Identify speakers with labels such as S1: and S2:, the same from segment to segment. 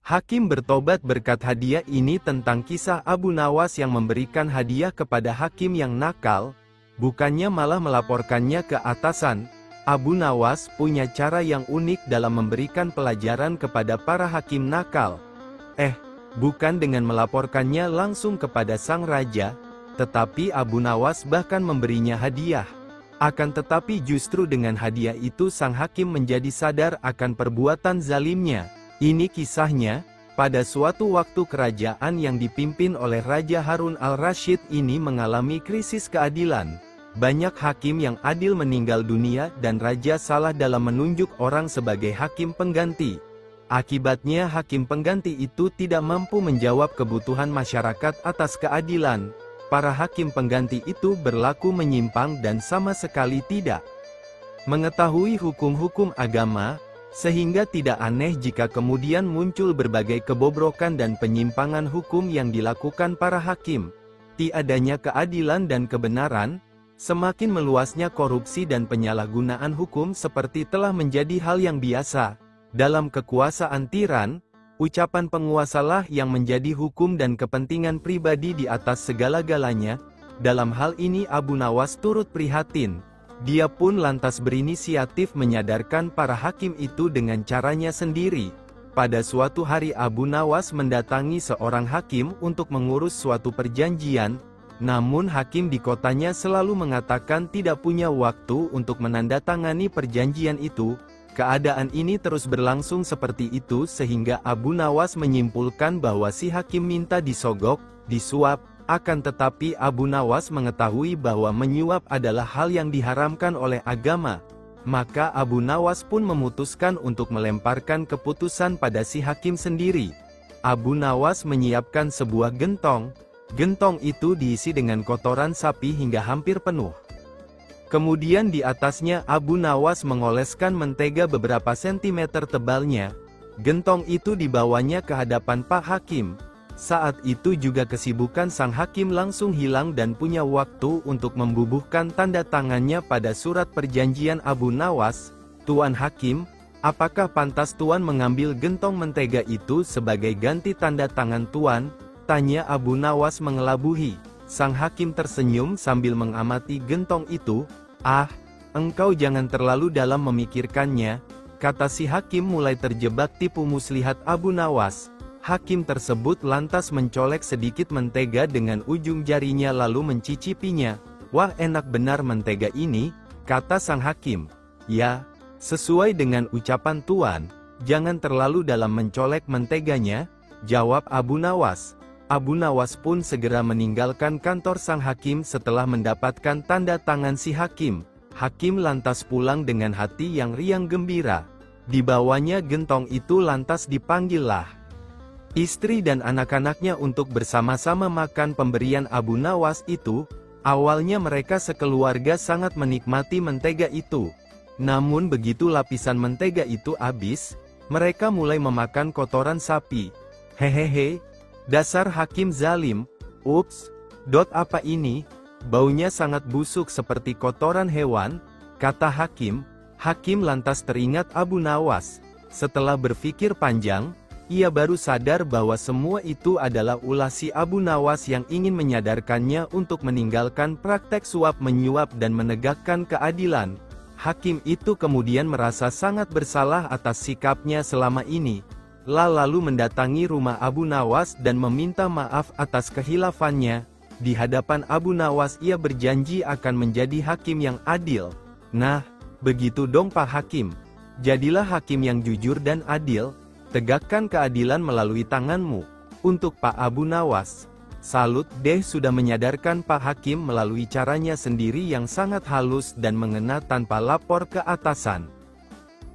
S1: Hakim bertobat berkat hadiah ini tentang kisah Abu Nawas yang memberikan hadiah kepada hakim yang nakal, bukannya malah melaporkannya ke atasan. Abu Nawas punya cara yang unik dalam memberikan pelajaran kepada para hakim nakal. Bukan dengan melaporkannya langsung kepada sang raja, tetapi Abu Nawas bahkan memberinya hadiah. Akan tetapi justru dengan hadiah itu sang hakim menjadi sadar akan perbuatan zalimnya. Ini kisahnya, pada suatu waktu kerajaan yang dipimpin oleh Raja Harun al-Rasyid ini mengalami krisis keadilan. Banyak hakim yang adil meninggal dunia dan raja salah dalam menunjuk orang sebagai hakim pengganti. Akibatnya hakim pengganti itu tidak mampu menjawab kebutuhan masyarakat atas keadilan. Para hakim pengganti itu berlaku menyimpang dan sama sekali tidak mengetahui hukum-hukum agama, sehingga tidak aneh jika kemudian muncul berbagai kebobrokan dan penyimpangan hukum yang dilakukan para hakim. Tiadanya keadilan dan kebenaran, semakin meluasnya korupsi dan penyalahgunaan hukum seperti telah menjadi hal yang biasa. Dalam kekuasaan tiran, ucapan penguasalah yang menjadi hukum dan kepentingan pribadi di atas segala-galanya. Dalam hal ini Abu Nawas turut prihatin. Dia pun lantas berinisiatif menyadarkan para hakim itu dengan caranya sendiri. Pada suatu hari Abu Nawas mendatangi seorang hakim untuk mengurus suatu perjanjian, namun hakim di kotanya selalu mengatakan tidak punya waktu untuk menandatangani perjanjian itu. Keadaan ini terus berlangsung seperti itu sehingga Abu Nawas menyimpulkan bahwa si hakim minta disogok, disuap. Akan tetapi Abu Nawas mengetahui bahwa menyuap adalah hal yang diharamkan oleh agama. Maka Abu Nawas pun memutuskan untuk melemparkan keputusan pada si hakim sendiri. Abu Nawas menyiapkan sebuah gentong. Gentong itu diisi dengan kotoran sapi hingga hampir penuh. Kemudian di atasnya Abu Nawas mengoleskan mentega beberapa sentimeter tebalnya. Gentong itu dibawanya ke hadapan Pak Hakim. Saat itu juga kesibukan sang hakim langsung hilang dan punya waktu untuk membubuhkan tanda tangannya pada surat perjanjian Abu Nawas. Tuan Hakim, apakah pantas Tuan mengambil gentong mentega itu sebagai ganti tanda tangan Tuan? Tanya Abu Nawas mengelabuhi. Sang hakim tersenyum sambil mengamati gentong itu. Engkau jangan terlalu dalam memikirkannya, kata si hakim mulai terjebak tipu muslihat Abu Nawas. Hakim tersebut lantas mencolek sedikit mentega dengan ujung jarinya lalu mencicipinya. Wah, enak benar mentega ini, kata sang hakim. Ya, sesuai dengan ucapan Tuan, jangan terlalu dalam mencolek menteganya, jawab Abu Nawas. Abu Nawas pun segera meninggalkan kantor sang hakim setelah mendapatkan tanda tangan si hakim. Hakim lantas pulang dengan hati yang riang gembira. Dibawanya gentong itu lantas dipanggillah istri dan anak-anaknya untuk bersama-sama makan pemberian Abu Nawas itu. Awalnya mereka sekeluarga sangat menikmati mentega itu. Namun begitu lapisan mentega itu habis, mereka mulai memakan kotoran sapi. Hehehe, dasar hakim zalim. Ups, apa ini? Baunya sangat busuk seperti kotoran hewan, kata hakim. Hakim lantas teringat Abu Nawas. Setelah berpikir panjang, ia baru sadar bahwa semua itu adalah ulah si Abu Nawas yang ingin menyadarkannya untuk meninggalkan praktek suap menyuap dan menegakkan keadilan. Hakim itu kemudian merasa sangat bersalah atas sikapnya selama ini. Lalu mendatangi rumah Abu Nawas dan meminta maaf atas kehilafannya. Di hadapan Abu Nawas ia berjanji akan menjadi hakim yang adil. Nah, begitu dong Pak Hakim. Jadilah hakim yang jujur dan adil. Tegakkan keadilan melalui tanganmu. Untuk Pak Abu Nawas. Salut deh sudah menyadarkan Pak Hakim melalui caranya sendiri yang sangat halus dan mengena tanpa lapor ke atasan.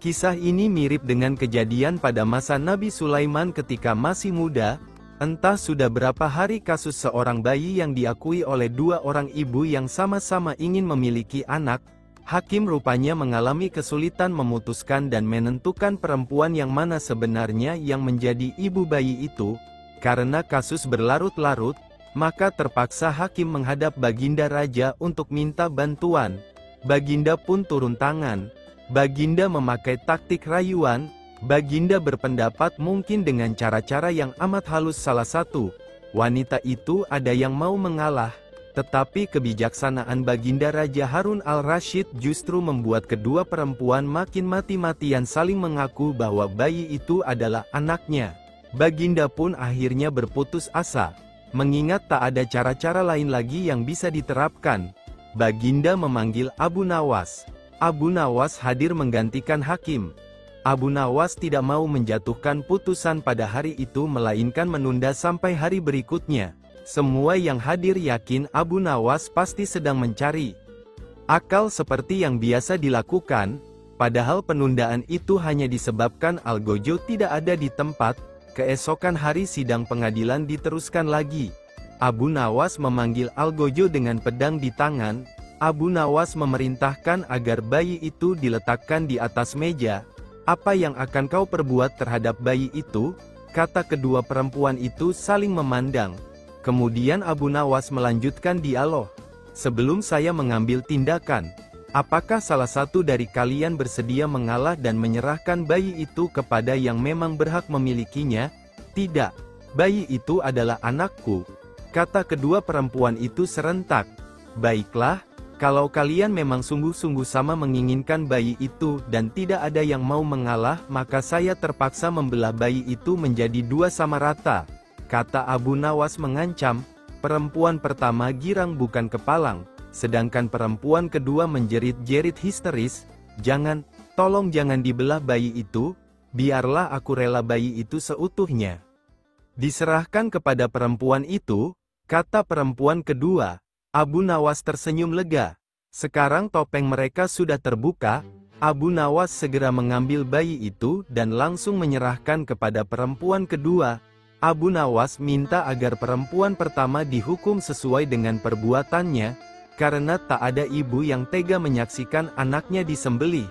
S1: Kisah ini mirip dengan kejadian pada masa Nabi Sulaiman ketika masih muda. Entah sudah berapa hari kasus seorang bayi yang diakui oleh dua orang ibu yang sama-sama ingin memiliki anak. Hakim rupanya mengalami kesulitan memutuskan dan menentukan perempuan yang mana sebenarnya yang menjadi ibu bayi itu. Karena kasus berlarut-larut, maka terpaksa hakim menghadap Baginda Raja untuk minta bantuan. Baginda pun turun tangan. Baginda memakai taktik rayuan. Baginda berpendapat mungkin dengan cara-cara yang amat halus salah satu wanita itu ada yang mau mengalah. Tetapi kebijaksanaan Baginda Raja Harun al-Rasyid justru membuat kedua perempuan makin mati-matian saling mengaku bahwa bayi itu adalah anaknya. Baginda pun akhirnya berputus asa. Mengingat tak ada cara-cara lain lagi yang bisa diterapkan, Baginda memanggil Abu Nawas. Abu Nawas hadir menggantikan hakim. Abu Nawas tidak mau menjatuhkan putusan pada hari itu melainkan menunda sampai hari berikutnya. Semua yang hadir yakin Abu Nawas pasti sedang mencari akal seperti yang biasa dilakukan, padahal penundaan itu hanya disebabkan Algojo tidak ada di tempat. Keesokan hari sidang pengadilan diteruskan lagi. Abu Nawas memanggil Algojo dengan pedang di tangan. Abu Nawas memerintahkan agar bayi itu diletakkan di atas meja. "Apa yang akan kau perbuat terhadap bayi itu?" kata kedua perempuan itu saling memandang. Kemudian Abu Nawas melanjutkan dialog. "Sebelum saya mengambil tindakan, apakah salah satu dari kalian bersedia mengalah dan menyerahkan bayi itu kepada yang memang berhak memilikinya?" "Tidak, bayi itu adalah anakku," kata kedua perempuan itu serentak. "Baiklah, kalau kalian memang sungguh-sungguh sama menginginkan bayi itu dan tidak ada yang mau mengalah, maka saya terpaksa membelah bayi itu menjadi dua sama rata," kata Abu Nawas mengancam. Perempuan pertama girang bukan kepalang, sedangkan perempuan kedua menjerit-jerit histeris, "Jangan, tolong jangan dibelah bayi itu, biarlah aku rela bayi itu seutuhnya." "Diserahkan kepada perempuan itu," kata perempuan kedua. Abu Nawas tersenyum lega. Sekarang topeng mereka sudah terbuka. Abu Nawas segera mengambil bayi itu dan langsung menyerahkan kepada perempuan kedua. Abu Nawas minta agar perempuan pertama dihukum sesuai dengan perbuatannya, karena tak ada ibu yang tega menyaksikan anaknya disembelih.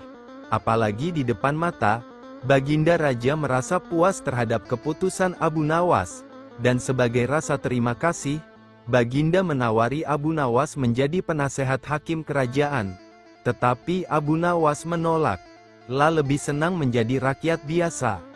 S1: Apalagi di depan mata. Baginda Raja merasa puas terhadap keputusan Abu Nawas, dan sebagai rasa terima kasih, Baginda menawari Abu Nawas menjadi penasehat hakim kerajaan. Tetapi Abu Nawas menolak. "Lah lebih senang menjadi rakyat biasa."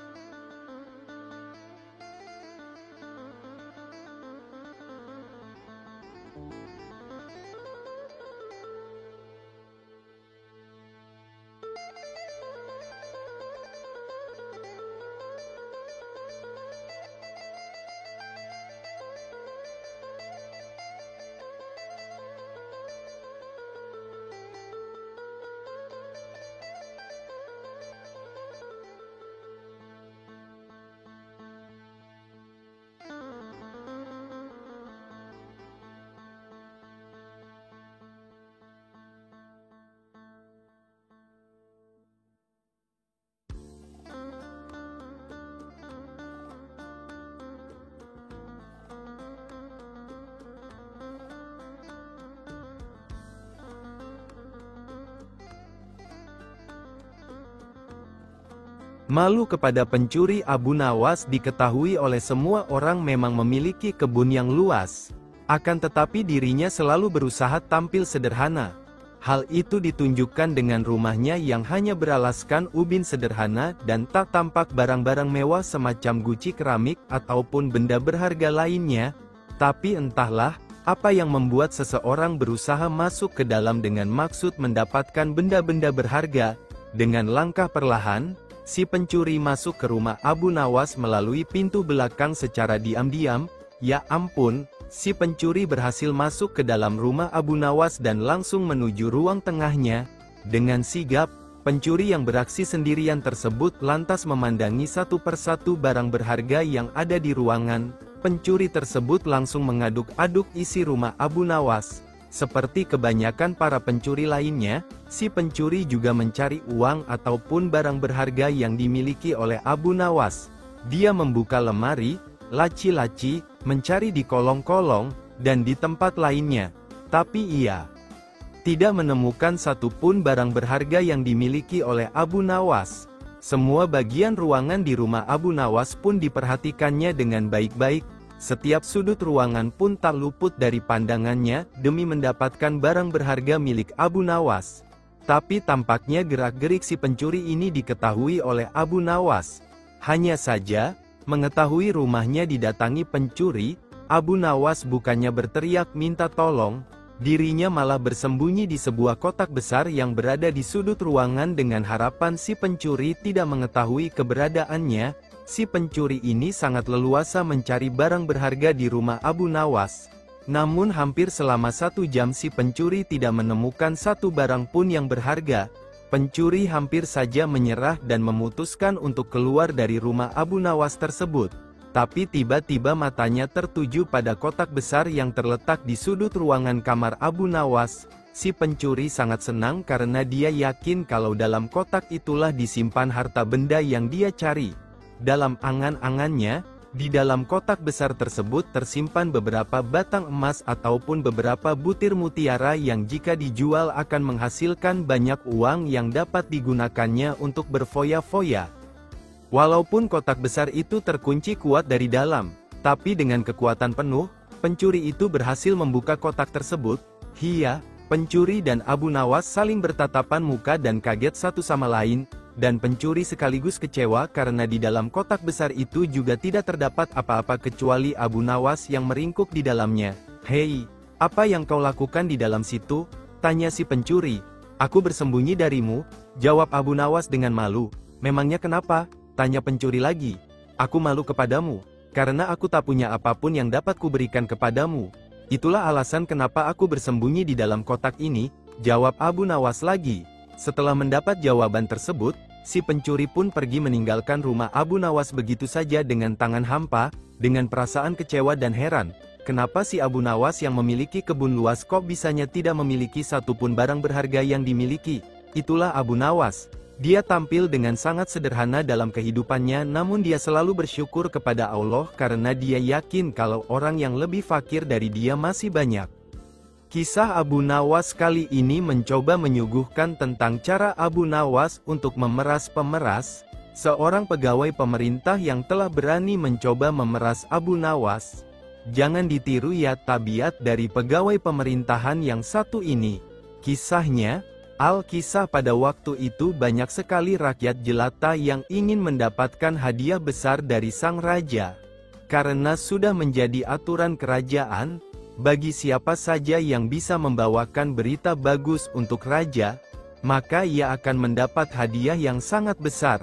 S1: Malu kepada pencuri Abu Nawas diketahui oleh semua orang memang memiliki kebun yang luas. Akan tetapi dirinya selalu berusaha tampil sederhana. Hal itu ditunjukkan dengan rumahnya yang hanya beralaskan ubin sederhana dan tak tampak barang-barang mewah semacam guci keramik ataupun benda berharga lainnya. Tapi entahlah, apa yang membuat seseorang berusaha masuk ke dalam dengan maksud mendapatkan benda-benda berharga. Dengan langkah perlahan, si pencuri masuk ke rumah Abu Nawas melalui pintu belakang secara diam-diam. Ya ampun, si pencuri berhasil masuk ke dalam rumah Abu Nawas dan langsung menuju ruang tengahnya. Dengan sigap, pencuri yang beraksi sendirian tersebut lantas memandangi satu persatu barang berharga yang ada di ruangan. Pencuri tersebut langsung mengaduk-aduk isi rumah Abu Nawas. Seperti kebanyakan para pencuri lainnya, si pencuri juga mencari uang ataupun barang berharga yang dimiliki oleh Abu Nawas. Dia membuka lemari, laci-laci, mencari di kolong-kolong, dan di tempat lainnya. Tapi ia tidak menemukan satupun barang berharga yang dimiliki oleh Abu Nawas. Semua bagian ruangan di rumah Abu Nawas pun diperhatikannya dengan baik-baik. Setiap sudut ruangan pun tak luput dari pandangannya, demi mendapatkan barang berharga milik Abu Nawas. Tapi tampaknya gerak-gerik si pencuri ini diketahui oleh Abu Nawas. Hanya saja, mengetahui rumahnya didatangi pencuri, Abu Nawas bukannya berteriak minta tolong, dirinya malah bersembunyi di sebuah kotak besar yang berada di sudut ruangan dengan harapan si pencuri tidak mengetahui keberadaannya. Si pencuri ini sangat leluasa mencari barang berharga di rumah Abu Nawas. Namun hampir selama 1 jam si pencuri tidak menemukan satu barang pun yang berharga. Pencuri hampir saja menyerah dan memutuskan untuk keluar dari rumah Abu Nawas tersebut. Tapi tiba-tiba matanya tertuju pada kotak besar yang terletak di sudut ruangan kamar Abu Nawas. Si pencuri sangat senang karena dia yakin kalau dalam kotak itulah disimpan harta benda yang dia cari. Dalam angan-angannya, di dalam kotak besar tersebut tersimpan beberapa batang emas ataupun beberapa butir mutiara yang jika dijual akan menghasilkan banyak uang yang dapat digunakannya untuk berfoya-foya. Walaupun kotak besar itu terkunci kuat dari dalam, tapi dengan kekuatan penuh, pencuri itu berhasil membuka kotak tersebut. Pencuri dan Abu Nawas saling bertatapan muka dan kaget satu sama lain. Dan pencuri sekaligus kecewa karena di dalam kotak besar itu juga tidak terdapat apa-apa kecuali Abu Nawas yang meringkuk di dalamnya. "Hei, apa yang kau lakukan di dalam situ?" tanya si pencuri. "Aku bersembunyi darimu," jawab Abu Nawas dengan malu. "Memangnya kenapa?" tanya pencuri lagi. "Aku malu kepadamu, karena aku tak punya apapun yang dapat kuberikan kepadamu. Itulah alasan kenapa aku bersembunyi di dalam kotak ini," jawab Abu Nawas lagi. Setelah mendapat jawaban tersebut, si pencuri pun pergi meninggalkan rumah Abu Nawas begitu saja dengan tangan hampa, dengan perasaan kecewa dan heran. Kenapa si Abu Nawas yang memiliki kebun luas kok bisanya tidak memiliki satupun barang berharga yang dimiliki? Itulah Abu Nawas. Dia tampil dengan sangat sederhana dalam kehidupannya, namun dia selalu bersyukur kepada Allah karena dia yakin kalau orang yang lebih fakir dari dia masih banyak. Kisah Abu Nawas kali ini mencoba menyuguhkan tentang cara Abu Nawas untuk memeras pemeras, seorang pegawai pemerintah yang telah berani mencoba memeras Abu Nawas. Jangan ditiru ya tabiat dari pegawai pemerintahan yang satu ini. Kisahnya, Al-Kisah pada waktu itu banyak sekali rakyat jelata yang ingin mendapatkan hadiah besar dari sang raja. Karena sudah menjadi aturan kerajaan, bagi siapa saja yang bisa membawakan berita bagus untuk raja, maka ia akan mendapat hadiah yang sangat besar.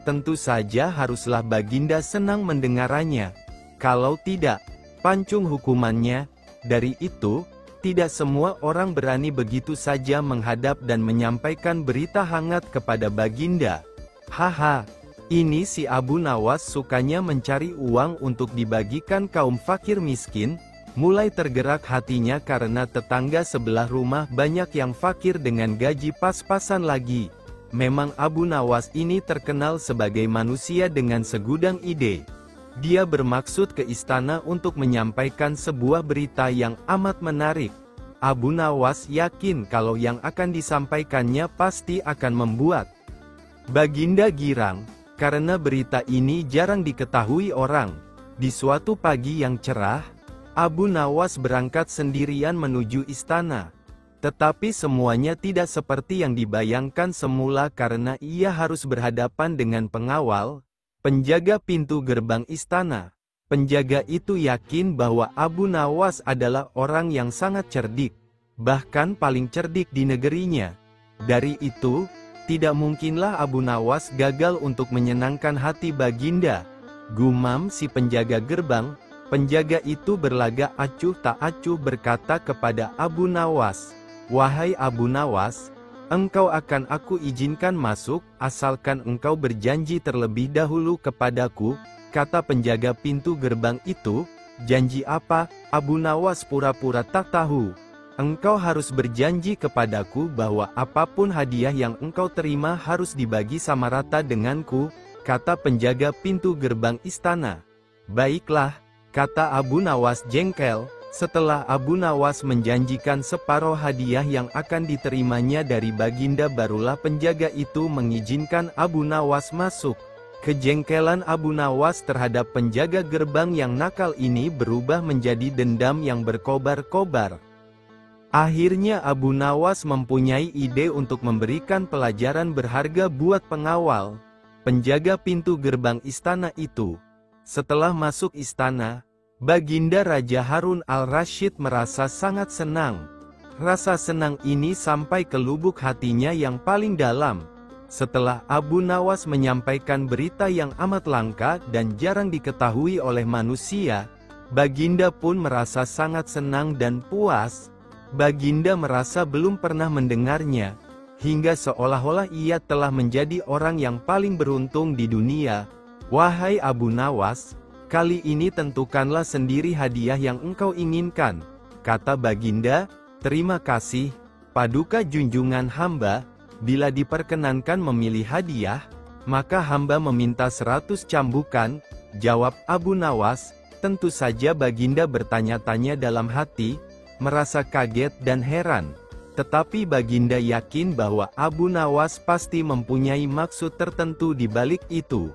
S1: Tentu saja haruslah baginda senang mendengarannya. Kalau tidak, pancung hukumannya. Dari itu, tidak semua orang berani begitu saja menghadap dan menyampaikan berita hangat kepada baginda. Haha, ini si Abu Nawas sukanya mencari uang untuk dibagikan kaum fakir miskin. Mulai tergerak hatinya karena tetangga sebelah rumah banyak yang fakir dengan gaji pas-pasan lagi. Memang Abu Nawas ini terkenal sebagai manusia dengan segudang ide. Dia bermaksud ke istana untuk menyampaikan sebuah berita yang amat menarik. Abu Nawas yakin kalau yang akan disampaikannya pasti akan membuat baginda girang, karena berita ini jarang diketahui orang. Di suatu pagi yang cerah, Abu Nawas berangkat sendirian menuju istana. Tetapi semuanya tidak seperti yang dibayangkan semula karena ia harus berhadapan dengan pengawal, penjaga pintu gerbang istana. Penjaga itu yakin bahwa Abu Nawas adalah orang yang sangat cerdik, bahkan paling cerdik di negerinya. Dari itu, tidak mungkinlah Abu Nawas gagal untuk menyenangkan hati baginda. Gumam si penjaga gerbang. Penjaga itu berlagak acuh tak acuh berkata kepada Abu Nawas, "Wahai Abu Nawas, engkau akan aku izinkan masuk, asalkan engkau berjanji terlebih dahulu kepadaku," kata penjaga pintu gerbang itu. "Janji apa?" Abu Nawas pura-pura tak tahu. "Engkau harus berjanji kepadaku bahwa apapun hadiah yang engkau terima harus dibagi sama rata denganku," kata penjaga pintu gerbang istana. "Baiklah," kata Abu Nawas jengkel. Setelah Abu Nawas menjanjikan separuh hadiah yang akan diterimanya dari baginda, barulah penjaga itu mengizinkan Abu Nawas masuk. Kejengkelan Abu Nawas terhadap penjaga gerbang yang nakal ini berubah menjadi dendam yang berkobar-kobar. Akhirnya Abu Nawas mempunyai ide untuk memberikan pelajaran berharga buat pengawal, penjaga pintu gerbang istana itu. Setelah masuk istana, Baginda Raja Harun al-Rasyid merasa sangat senang. Rasa senang ini sampai ke lubuk hatinya yang paling dalam. Setelah Abu Nawas menyampaikan berita yang amat langka dan jarang diketahui oleh manusia, Baginda pun merasa sangat senang dan puas. Baginda merasa belum pernah mendengarnya, hingga seolah-olah ia telah menjadi orang yang paling beruntung di dunia. Wahai Abu Nawas, kali ini tentukanlah sendiri hadiah yang engkau inginkan, kata Baginda. Terima kasih, Paduka junjungan hamba, bila diperkenankan memilih hadiah, maka hamba meminta 100 cambukan, jawab Abu Nawas. Tentu saja Baginda bertanya-tanya dalam hati, merasa kaget dan heran. Tetapi Baginda yakin bahwa Abu Nawas pasti mempunyai maksud tertentu di balik itu.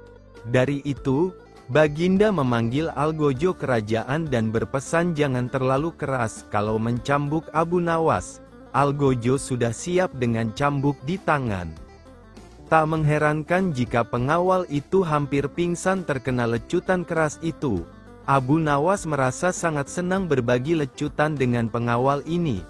S1: Dari itu, Baginda memanggil algojo kerajaan dan berpesan jangan terlalu keras kalau mencambuk Abu Nawas. Algojo sudah siap dengan cambuk di tangan. Tak mengherankan jika pengawal itu hampir pingsan terkena lecutan keras itu. Abu Nawas merasa sangat senang berbagi lecutan dengan pengawal ini.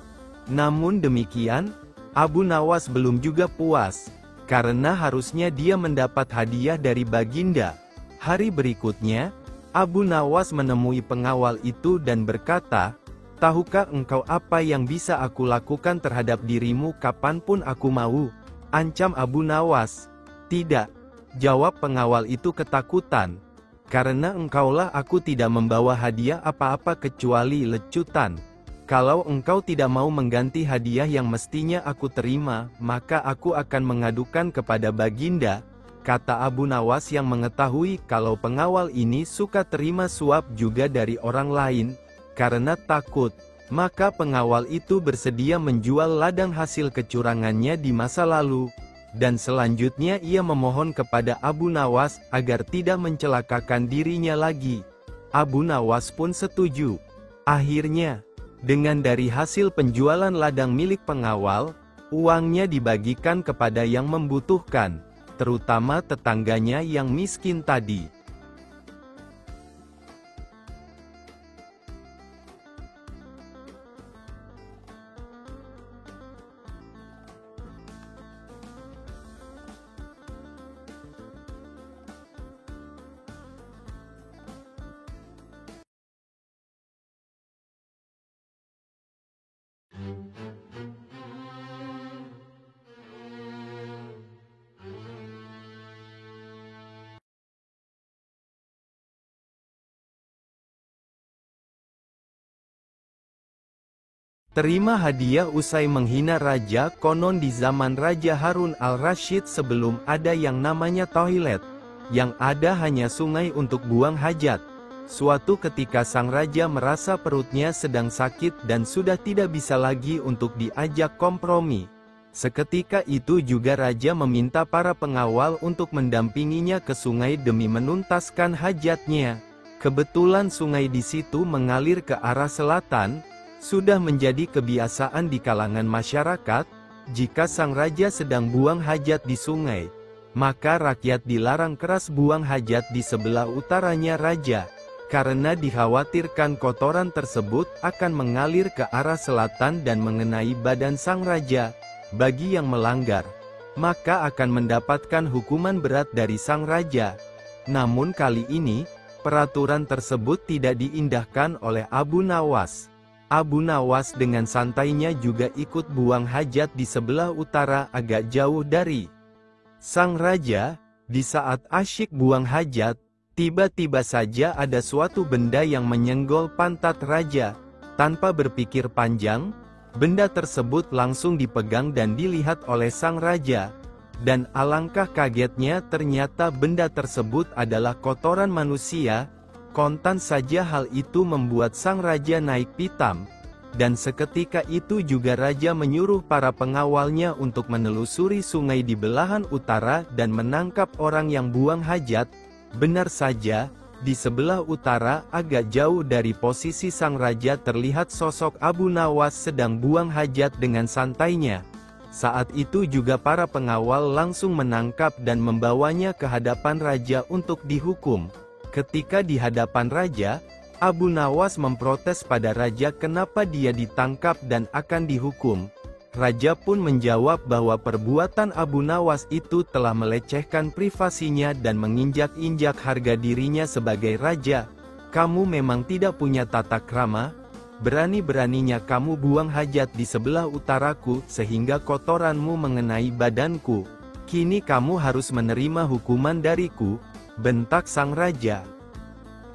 S1: Namun demikian, Abu Nawas belum juga puas, karena harusnya dia mendapat hadiah dari Baginda. Hari berikutnya, Abu Nawas menemui pengawal itu dan berkata, "Tahukah engkau apa yang bisa aku lakukan terhadap dirimu kapanpun aku mau?" Ancam Abu Nawas. "Tidak," jawab pengawal itu ketakutan. "Karena engkaulah aku tidak membawa hadiah apa-apa kecuali lecutan. Kalau engkau tidak mau mengganti hadiah yang mestinya aku terima, maka aku akan mengadukan kepada Baginda," kata Abu Nawas yang mengetahui kalau pengawal ini suka terima suap juga dari orang lain. Karena takut, maka pengawal itu bersedia menjual ladang hasil kecurangannya di masa lalu. Dan selanjutnya ia memohon kepada Abu Nawas agar tidak mencelakakan dirinya lagi. Abu Nawas pun setuju. Akhirnya, dengan dari hasil penjualan ladang milik pengawal, uangnya dibagikan kepada yang membutuhkan, terutama tetangganya yang miskin tadi. Terima hadiah usai menghina raja. Konon di zaman Raja Harun al-Rasyid sebelum ada yang namanya toilet, yang ada hanya sungai untuk buang hajat. Suatu ketika sang raja merasa perutnya sedang sakit dan sudah tidak bisa lagi untuk diajak kompromi. Seketika itu juga raja meminta para pengawal untuk mendampinginya ke sungai demi menuntaskan hajatnya. Kebetulan sungai di situ mengalir ke arah selatan. Sudah menjadi kebiasaan di kalangan masyarakat, jika sang raja sedang buang hajat di sungai, maka rakyat dilarang keras buang hajat di sebelah utaranya raja, karena dikhawatirkan kotoran tersebut akan mengalir ke arah selatan dan mengenai badan sang raja. Bagi yang melanggar, maka akan mendapatkan hukuman berat dari sang raja. Namun kali ini, peraturan tersebut tidak diindahkan oleh Abu Nawas. Abu Nawas dengan santainya juga ikut buang hajat di sebelah utara agak jauh dari sang raja. Di saat asyik buang hajat, tiba-tiba saja ada suatu benda yang menyenggol pantat raja. Tanpa berpikir panjang, benda tersebut langsung dipegang dan dilihat oleh sang raja. Dan alangkah kagetnya ternyata benda tersebut adalah kotoran manusia. Kontan saja hal itu membuat sang raja naik pitam. Dan seketika itu juga raja menyuruh para pengawalnya untuk menelusuri sungai di belahan utara dan menangkap orang yang buang hajat. Benar saja, Di sebelah utara, agak jauh dari posisi sang raja terlihat sosok Abu Nawas sedang buang hajat dengan santainya. Saat itu juga para pengawal langsung menangkap dan membawanya ke hadapan raja untuk dihukum. Ketika di hadapan raja, Abu Nawas memprotes pada raja kenapa dia ditangkap dan akan dihukum. Raja pun menjawab bahwa perbuatan Abu Nawas itu telah melecehkan privasinya dan menginjak-injak harga dirinya sebagai raja. Kamu memang tidak punya tata krama? Berani-beraninya kamu buang hajat di sebelah utaraku sehingga kotoranmu mengenai badanku. Kini kamu harus menerima hukuman dariku, bentak sang raja.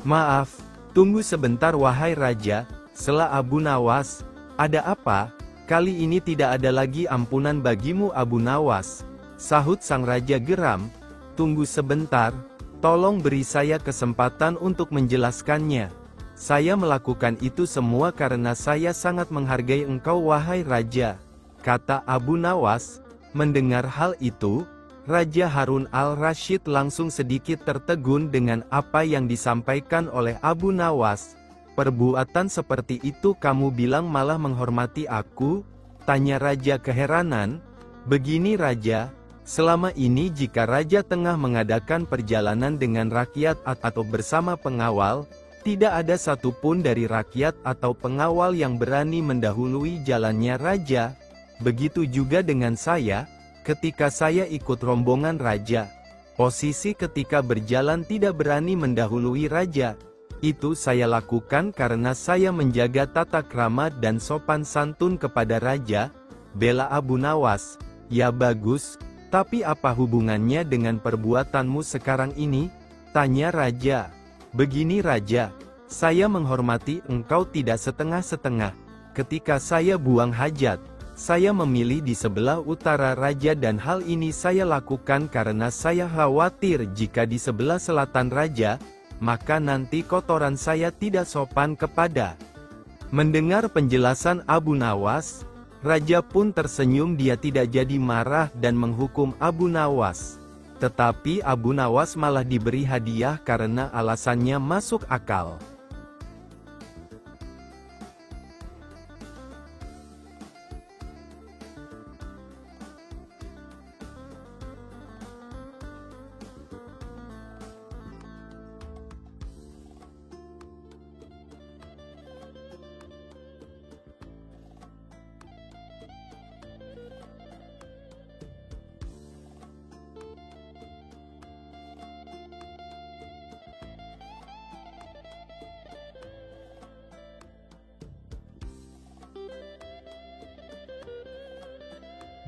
S1: Maaf, tunggu sebentar wahai raja, sela Abu Nawas. Ada apa? Kali ini tidak ada lagi ampunan bagimu Abu Nawas, sahut sang raja geram. Tunggu sebentar, tolong beri saya kesempatan untuk menjelaskannya. Saya melakukan itu semua karena saya sangat menghargai engkau wahai raja, kata Abu Nawas. Mendengar hal itu, Raja Harun al-Rasyid langsung sedikit tertegun dengan apa yang disampaikan oleh Abu Nawas. Perbuatan seperti itu kamu bilang malah menghormati aku? Tanya raja keheranan. Begini raja, selama ini jika raja tengah mengadakan perjalanan dengan rakyat atau bersama pengawal, tidak ada satupun dari rakyat atau pengawal yang berani mendahului jalannya raja. Begitu juga dengan saya, ketika saya ikut rombongan raja. Posisi ketika berjalan tidak berani mendahului raja. Itu saya lakukan karena saya menjaga tata krama dan sopan santun kepada raja, bela Abu Nawas. Ya bagus, tapi apa hubungannya dengan perbuatanmu sekarang ini? Tanya raja. Begini raja, saya menghormati engkau tidak setengah-setengah. Ketika saya buang hajat, saya memilih di sebelah utara raja dan hal ini saya lakukan karena saya khawatir jika di sebelah selatan raja, maka nanti kotoran saya tidak sopan kepada. Mendengar penjelasan Abu Nawas, raja pun tersenyum. Dia tidak jadi marah dan menghukum Abu Nawas. Tetapi Abu Nawas malah diberi hadiah karena alasannya masuk akal.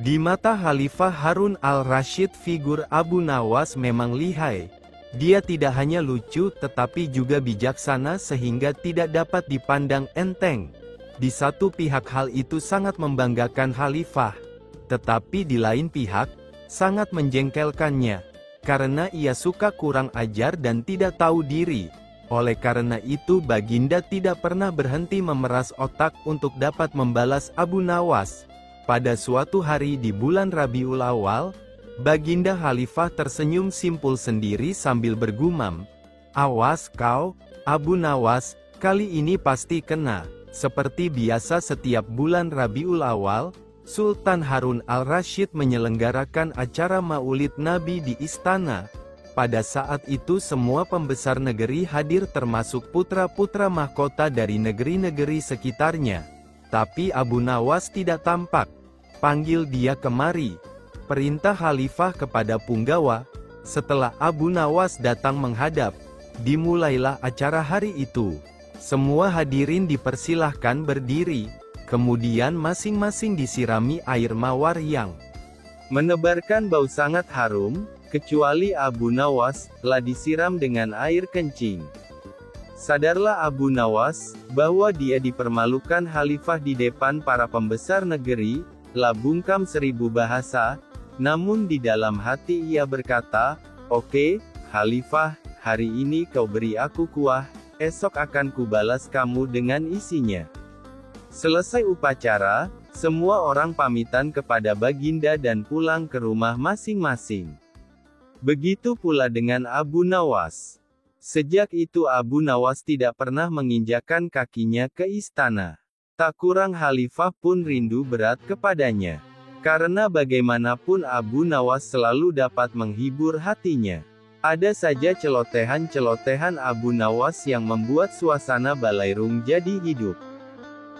S1: Di mata Khalifah Harun al-Rasyid, figur Abu Nawas memang lihai. Dia tidak hanya lucu tetapi juga bijaksana sehingga tidak dapat dipandang enteng. Di satu pihak hal itu sangat membanggakan Khalifah, tetapi di lain pihak, sangat menjengkelkannya. Karena ia suka kurang ajar dan tidak tahu diri. Oleh karena itu Baginda tidak pernah berhenti memeras otak untuk dapat membalas Abu Nawas. Pada suatu hari di bulan Rabiul Awal, Baginda Khalifah tersenyum simpul sendiri sambil bergumam, "Awas kau, Abu Nawas, kali ini pasti kena." Seperti biasa setiap bulan Rabiul Awal, Sultan Harun al-Rasyid menyelenggarakan acara Maulid Nabi di istana. Pada saat itu semua pembesar negeri hadir termasuk putra-putra mahkota dari negeri-negeri sekitarnya. Tapi Abu Nawas tidak tampak. Panggil dia kemari. Perintah Khalifah kepada punggawa. Setelah Abu Nawas datang menghadap, dimulailah acara hari itu. Semua hadirin dipersilahkan berdiri. Kemudian masing-masing disirami air mawar yang menebarkan bau sangat harum, kecuali Abu Nawas, telah disiram dengan air kencing. Sadarlah Abu Nawas, bahwa dia dipermalukan Khalifah di depan para pembesar negeri, telah bungkam 1000 bahasa, namun di dalam hati ia berkata, "Oke, Khalifah, hari ini kau beri aku kuah, esok akan kubalas kamu dengan isinya." Selesai upacara, semua orang pamitan kepada Baginda dan pulang ke rumah masing-masing. Begitu pula dengan Abu Nawas. Sejak itu Abu Nawas tidak pernah menginjakkan kakinya ke istana. Tak kurang Khalifah pun rindu berat kepadanya. Karena bagaimanapun Abu Nawas selalu dapat menghibur hatinya. Ada saja celotehan-celotehan Abu Nawas yang membuat suasana Balairung jadi hidup.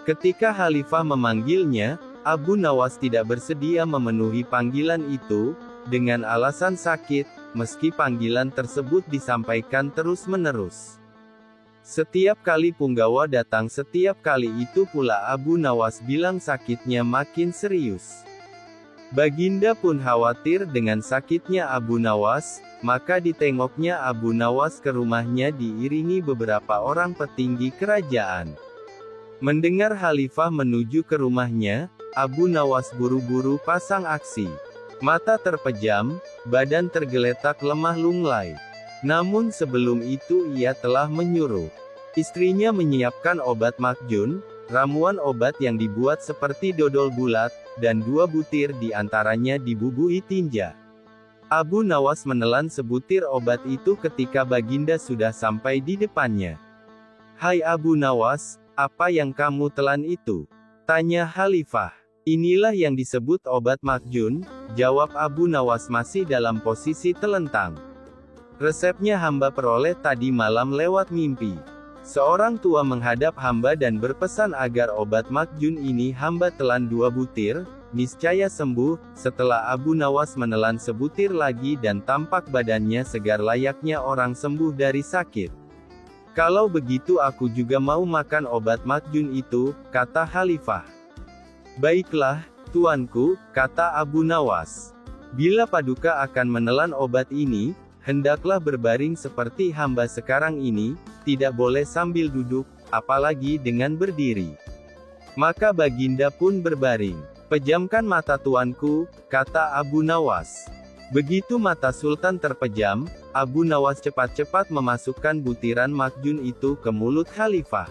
S1: Ketika Khalifah memanggilnya, Abu Nawas tidak bersedia memenuhi panggilan itu, dengan alasan sakit, meski panggilan tersebut disampaikan terus-menerus. Setiap kali punggawa datang setiap kali itu pula Abu Nawas bilang sakitnya makin serius. Baginda pun khawatir dengan sakitnya Abu Nawas, maka ditengoknya Abu Nawas ke rumahnya diiringi beberapa orang petinggi kerajaan. Mendengar Khalifah menuju ke rumahnya, Abu Nawas buru-buru pasang aksi. Mata terpejam, badan tergeletak lemah lunglai. Namun sebelum itu ia telah menyuruh istrinya menyiapkan obat makjun, ramuan obat yang dibuat seperti dodol bulat, dan 2 butir diantaranya dibubuhi tinja. Abu Nawas menelan sebutir obat itu ketika Baginda sudah sampai di depannya. "Hai Abu Nawas, apa yang kamu telan itu?" tanya Khalifah. "Inilah yang disebut obat makjun," jawab Abu Nawas masih dalam posisi telentang. "Resepnya hamba peroleh tadi malam lewat mimpi. Seorang tua menghadap hamba dan berpesan agar obat makjun ini hamba telan 2 butir, niscaya sembuh." Setelah Abu Nawas menelan sebutir lagi dan tampak badannya segar layaknya orang sembuh dari sakit. "Kalau begitu aku juga mau makan obat makjun itu," kata Khalifah. "Baiklah, tuanku," kata Abu Nawas. "Bila Paduka akan menelan obat ini, hendaklah berbaring seperti hamba sekarang ini, tidak boleh sambil duduk, apalagi dengan berdiri." Maka Baginda pun berbaring. "Pejamkan mata tuanku," kata Abu Nawas. Begitu mata Sultan terpejam, Abu Nawas cepat-cepat memasukkan butiran makjun itu ke mulut Khalifah.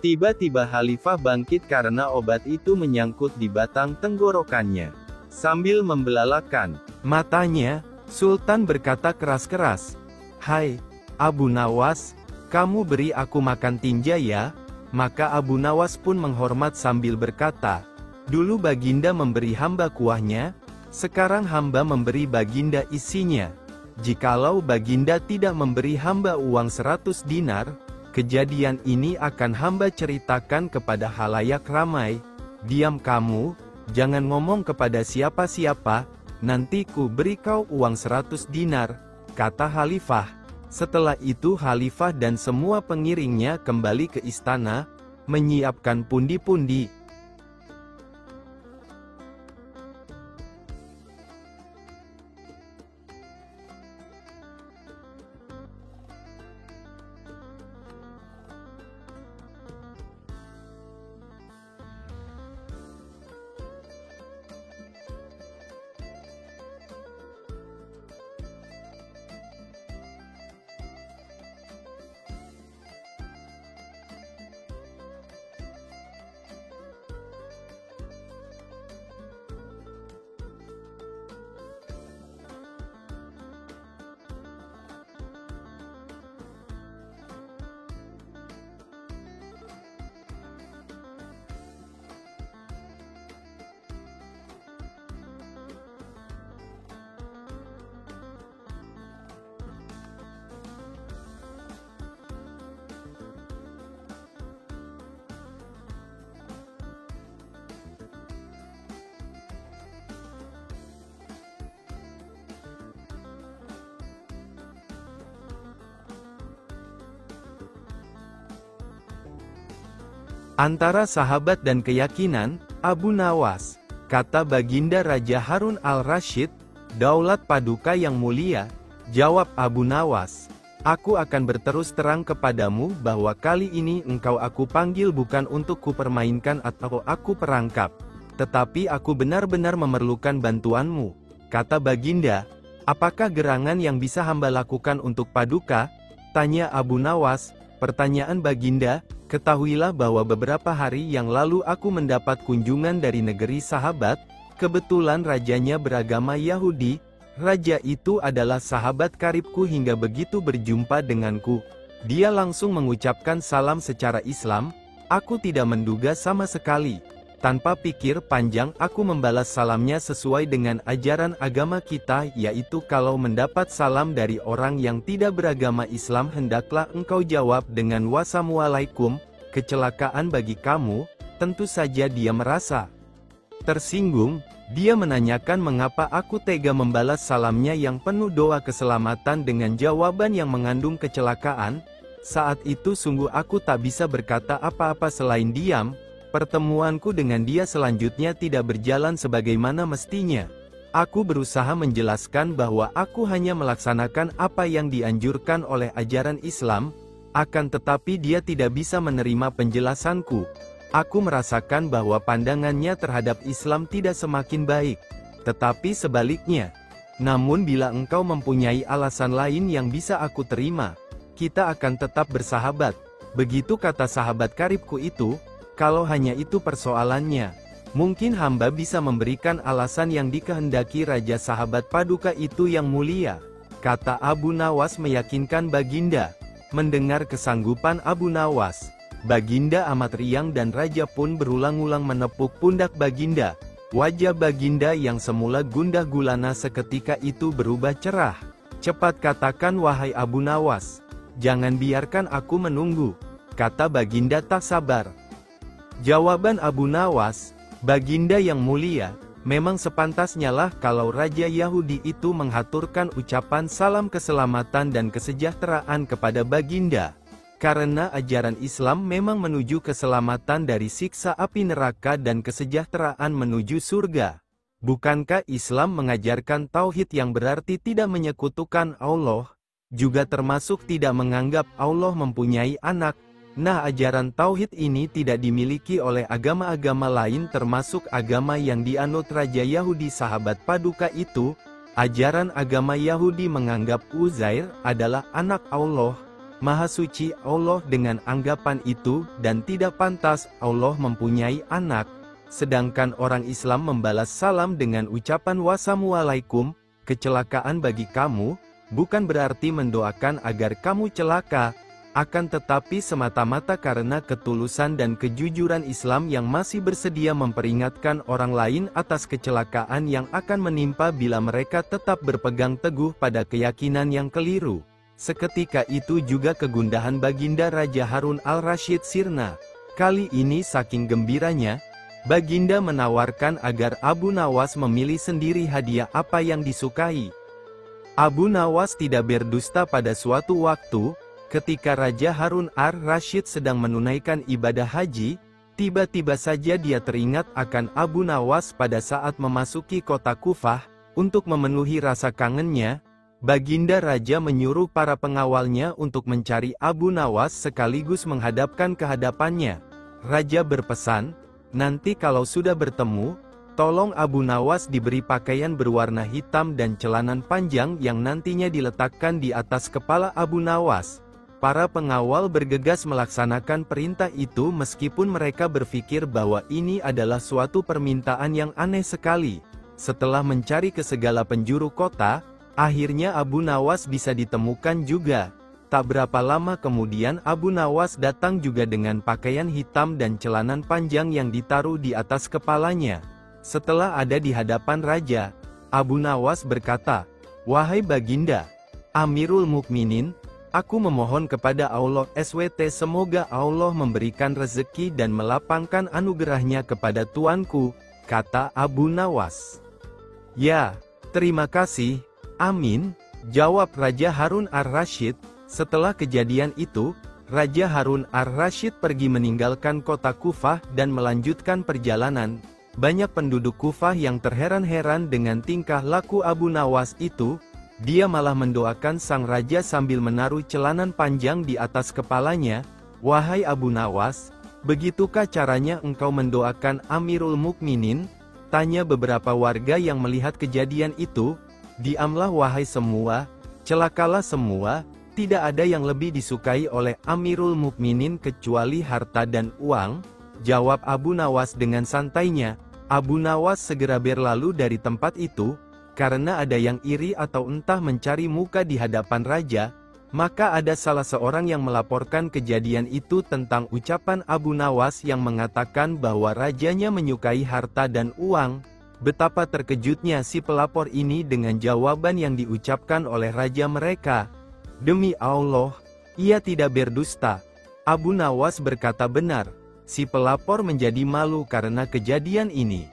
S1: Tiba-tiba Khalifah bangkit karena obat itu menyangkut di batang tenggorokannya. Sambil membelalakan matanya, Sultan berkata keras-keras, "Hai, Abu Nawas, kamu beri aku makan tinja ya?" Maka Abu Nawas pun menghormat sambil berkata, "Dulu Baginda memberi hamba kuahnya, sekarang hamba memberi Baginda isinya. Jikalau Baginda tidak memberi hamba uang 100 dinar, kejadian ini akan hamba ceritakan kepada halayak ramai. Diam kamu, jangan ngomong kepada siapa-siapa, nanti ku beri kau uang 100 dinar, kata Khalifah. Setelah itu Khalifah dan semua pengiringnya kembali ke istana, menyiapkan pundi-pundi. Antara sahabat dan keyakinan, Abu Nawas, kata Baginda Raja Harun al-Rasyid, "Daulat Paduka yang mulia," jawab Abu Nawas, "aku akan berterus terang kepadamu bahwa kali ini engkau aku panggil bukan untuk kupermainkan atau aku perangkap, tetapi aku benar-benar memerlukan bantuanmu." Kata Baginda, "Apakah gerangan yang bisa hamba lakukan untuk Paduka?" tanya Abu Nawas. Pertanyaan Baginda, "Ketahuilah bahwa beberapa hari yang lalu aku mendapat kunjungan dari negeri sahabat, kebetulan rajanya beragama Yahudi, Raja itu adalah sahabat karibku hingga begitu berjumpa denganku. Dia langsung mengucapkan salam secara Islam. Aku tidak menduga sama sekali. Tanpa pikir panjang aku membalas salamnya sesuai dengan ajaran agama kita, yaitu kalau mendapat salam dari orang yang tidak beragama Islam hendaklah engkau jawab dengan wassalamualaikum. Kecelakaan bagi kamu. Tentu saja dia merasa tersinggung. Dia menanyakan mengapa aku tega membalas salamnya yang penuh doa keselamatan dengan jawaban yang mengandung kecelakaan. Saat itu sungguh aku tak bisa berkata apa-apa selain diam. Pertemuanku dengan dia selanjutnya tidak berjalan sebagaimana mestinya. Aku berusaha menjelaskan bahwa aku hanya melaksanakan apa yang dianjurkan oleh ajaran Islam, akan tetapi dia tidak bisa menerima penjelasanku. Aku merasakan bahwa pandangannya terhadap Islam tidak semakin baik, tetapi sebaliknya. Namun bila engkau mempunyai alasan lain yang bisa aku terima, kita akan tetap bersahabat. Begitu kata sahabat karibku itu. Kalau hanya itu persoalannya, mungkin hamba bisa memberikan alasan yang dikehendaki Raja Sahabat Paduka itu yang mulia, kata Abu Nawas meyakinkan Baginda. Mendengar kesanggupan Abu Nawas, Baginda amat riang dan Raja pun berulang-ulang menepuk pundak Baginda. Wajah Baginda yang semula gundah gulana seketika itu berubah cerah. Cepat katakan wahai Abu Nawas, jangan biarkan aku menunggu, kata Baginda tak sabar. Jawaban Abu Nawas, Baginda yang mulia, memang sepantasnya lah kalau Raja Yahudi itu menghaturkan ucapan salam keselamatan dan kesejahteraan kepada Baginda. Karena ajaran Islam memang menuju keselamatan dari siksa api neraka dan kesejahteraan menuju surga. Bukankah Islam mengajarkan tauhid yang berarti tidak menyekutukan Allah, juga termasuk tidak menganggap Allah mempunyai anak? Nah, ajaran tauhid ini tidak dimiliki oleh agama-agama lain termasuk agama yang dianut Raja Yahudi Sahabat Paduka itu. Ajaran agama Yahudi menganggap Uzair adalah anak Allah. Maha suci Allah dengan anggapan itu, dan tidak pantas Allah mempunyai anak. Sedangkan orang Islam membalas salam dengan ucapan wassalamualaikum, kecelakaan bagi kamu, bukan berarti mendoakan agar kamu celaka, akan tetapi semata-mata karena ketulusan dan kejujuran Islam yang masih bersedia memperingatkan orang lain atas kecelakaan yang akan menimpa bila mereka tetap berpegang teguh pada keyakinan yang keliru. Seketika itu juga kegundahan Baginda Raja Harun al-Rasyid sirna. Kali ini saking gembiranya, Baginda menawarkan agar Abu Nawas memilih sendiri hadiah apa yang disukai. Abu Nawas tidak berdusta. Pada suatu waktu, ketika Raja Harun al-Rasyid sedang menunaikan ibadah haji, tiba-tiba saja dia teringat akan Abu Nawas pada saat memasuki kota Kufah. Untuk memenuhi rasa kangennya, Baginda Raja menyuruh para pengawalnya untuk mencari Abu Nawas sekaligus menghadapkan ke hadapannya. Raja berpesan, nanti kalau sudah bertemu, tolong Abu Nawas diberi pakaian berwarna hitam dan celanan panjang yang nantinya diletakkan di atas kepala Abu Nawas. Para pengawal bergegas melaksanakan perintah itu meskipun mereka berpikir bahwa ini adalah suatu permintaan yang aneh sekali. Setelah mencari ke segala penjuru kota, akhirnya Abu Nawas bisa ditemukan juga. Tak berapa lama kemudian Abu Nawas datang juga dengan pakaian hitam dan celanan panjang yang ditaruh di atas kepalanya. Setelah ada di hadapan Raja, Abu Nawas berkata, "Wahai Baginda, Amirul Mukminin, aku memohon kepada Allah SWT semoga Allah memberikan rezeki dan melapangkan anugerahnya kepada tuanku," kata Abu Nawas. "Ya, terima kasih. Amin," jawab Raja Harun al-Rasyid. Setelah kejadian itu, Raja Harun al-Rasyid pergi meninggalkan kota Kufah dan melanjutkan perjalanan. Banyak penduduk Kufah yang terheran-heran dengan tingkah laku Abu Nawas itu. Dia malah mendoakan sang raja sambil menaruh celanan panjang di atas kepalanya. "Wahai Abu Nawas, begitukah caranya engkau mendoakan Amirul Mukminin?" tanya beberapa warga yang melihat kejadian itu. "Diamlah wahai semua, celakalah semua, tidak ada yang lebih disukai oleh Amirul Mukminin kecuali harta dan uang," jawab Abu Nawas dengan santainya. Abu Nawas segera berlalu dari tempat itu. karena ada yang iri atau entah mencari muka di hadapan raja, maka ada salah seorang yang melaporkan kejadian itu tentang ucapan Abu Nawas yang mengatakan bahwa rajanya menyukai harta dan uang. Betapa terkejutnya si pelapor ini dengan jawaban yang diucapkan oleh raja mereka. Demi Allah, ia tidak berdusta. Abu Nawas berkata benar. Si pelapor menjadi malu karena kejadian ini.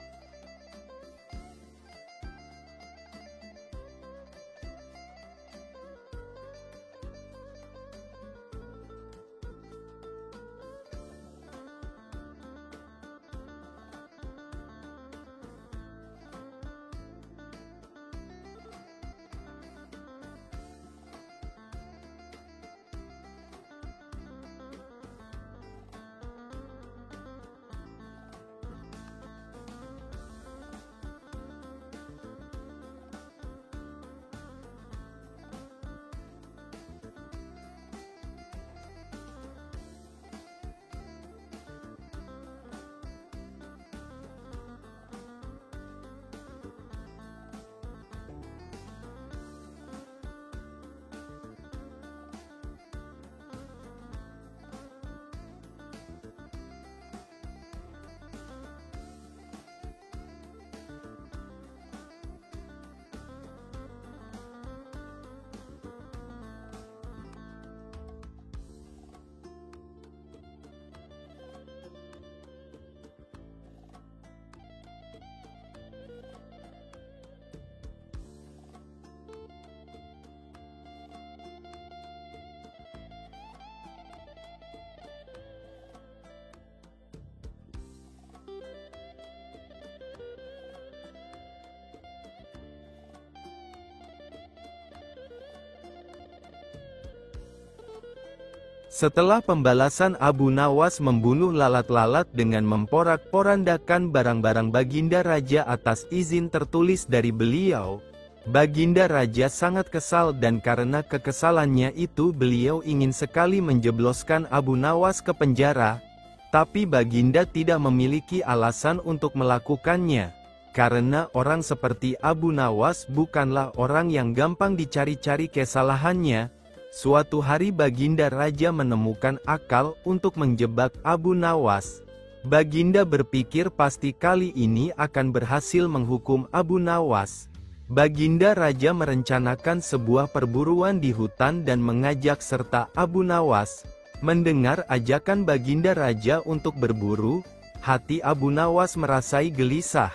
S1: Setelah pembalasan Abu Nawas membunuh lalat-lalat dengan memporak-porandakan barang-barang Baginda Raja atas izin tertulis dari beliau, Baginda Raja sangat kesal dan karena kekesalannya itu beliau ingin sekali menjebloskan Abu Nawas ke penjara, tapi Baginda tidak memiliki alasan untuk melakukannya, karena orang seperti Abu Nawas bukanlah orang yang gampang dicari-cari kesalahannya. Suatu hari Baginda Raja menemukan akal untuk menjebak Abu Nawas. Baginda berpikir pasti kali ini akan berhasil menghukum Abu Nawas. Baginda Raja merencanakan sebuah perburuan di hutan dan mengajak serta Abu Nawas. Mendengar ajakan Baginda Raja untuk berburu, hati Abu Nawas merasai gelisah,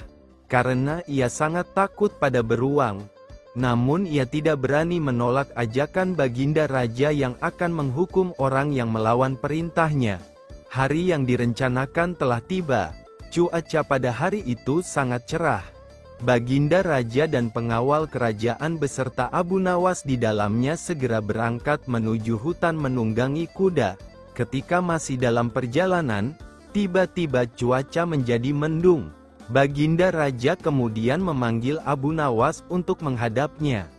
S1: karena ia sangat takut pada beruang. Namun ia tidak berani menolak ajakan Baginda Raja yang akan menghukum orang yang melawan perintahnya. Hari yang direncanakan telah tiba. Cuaca pada hari itu sangat cerah. Baginda Raja dan pengawal kerajaan beserta Abu Nawas di dalamnya segera berangkat menuju hutan menunggangi kuda. Ketika masih dalam perjalanan, tiba-tiba cuaca menjadi mendung. Baginda Raja kemudian memanggil Abu Nawas untuk menghadapnya.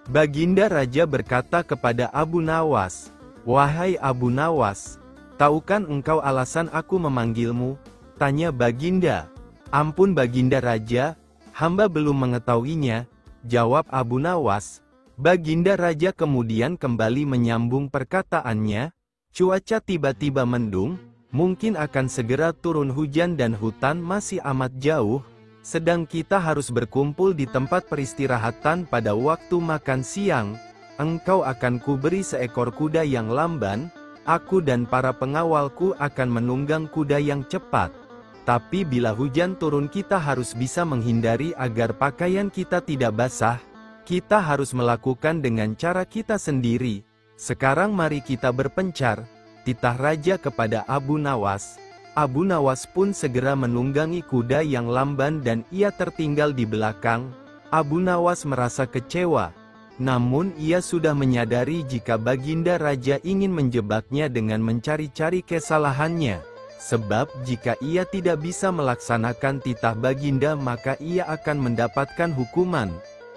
S1: Baginda Raja berkata kepada Abu Nawas, "Wahai Abu Nawas, tahukah engkau alasan aku memanggilmu?" Tanya Baginda. "Ampun Baginda Raja, hamba belum mengetahuinya," jawab Abu Nawas. Baginda Raja kemudian kembali menyambung perkataannya, "Cuaca tiba-tiba mendung, mungkin akan segera turun hujan dan hutan masih amat jauh, sedang kita harus berkumpul di tempat peristirahatan pada waktu makan siang. Engkau akan kuberi seekor kuda yang lamban, aku dan para pengawalku akan menunggang kuda yang cepat. Tapi bila hujan turun kita harus bisa menghindari agar pakaian kita tidak basah, kita harus melakukan dengan cara kita sendiri. Sekarang mari kita berpencar," titah Raja kepada Abu Nawas. Abu Nawas pun segera menunggangi kuda yang lamban dan ia tertinggal di belakang. Abu Nawas merasa kecewa. Namun ia sudah menyadari jika Baginda Raja ingin menjebaknya dengan mencari-cari kesalahannya. Sebab jika ia tidak bisa melaksanakan titah Baginda maka ia akan mendapatkan hukuman.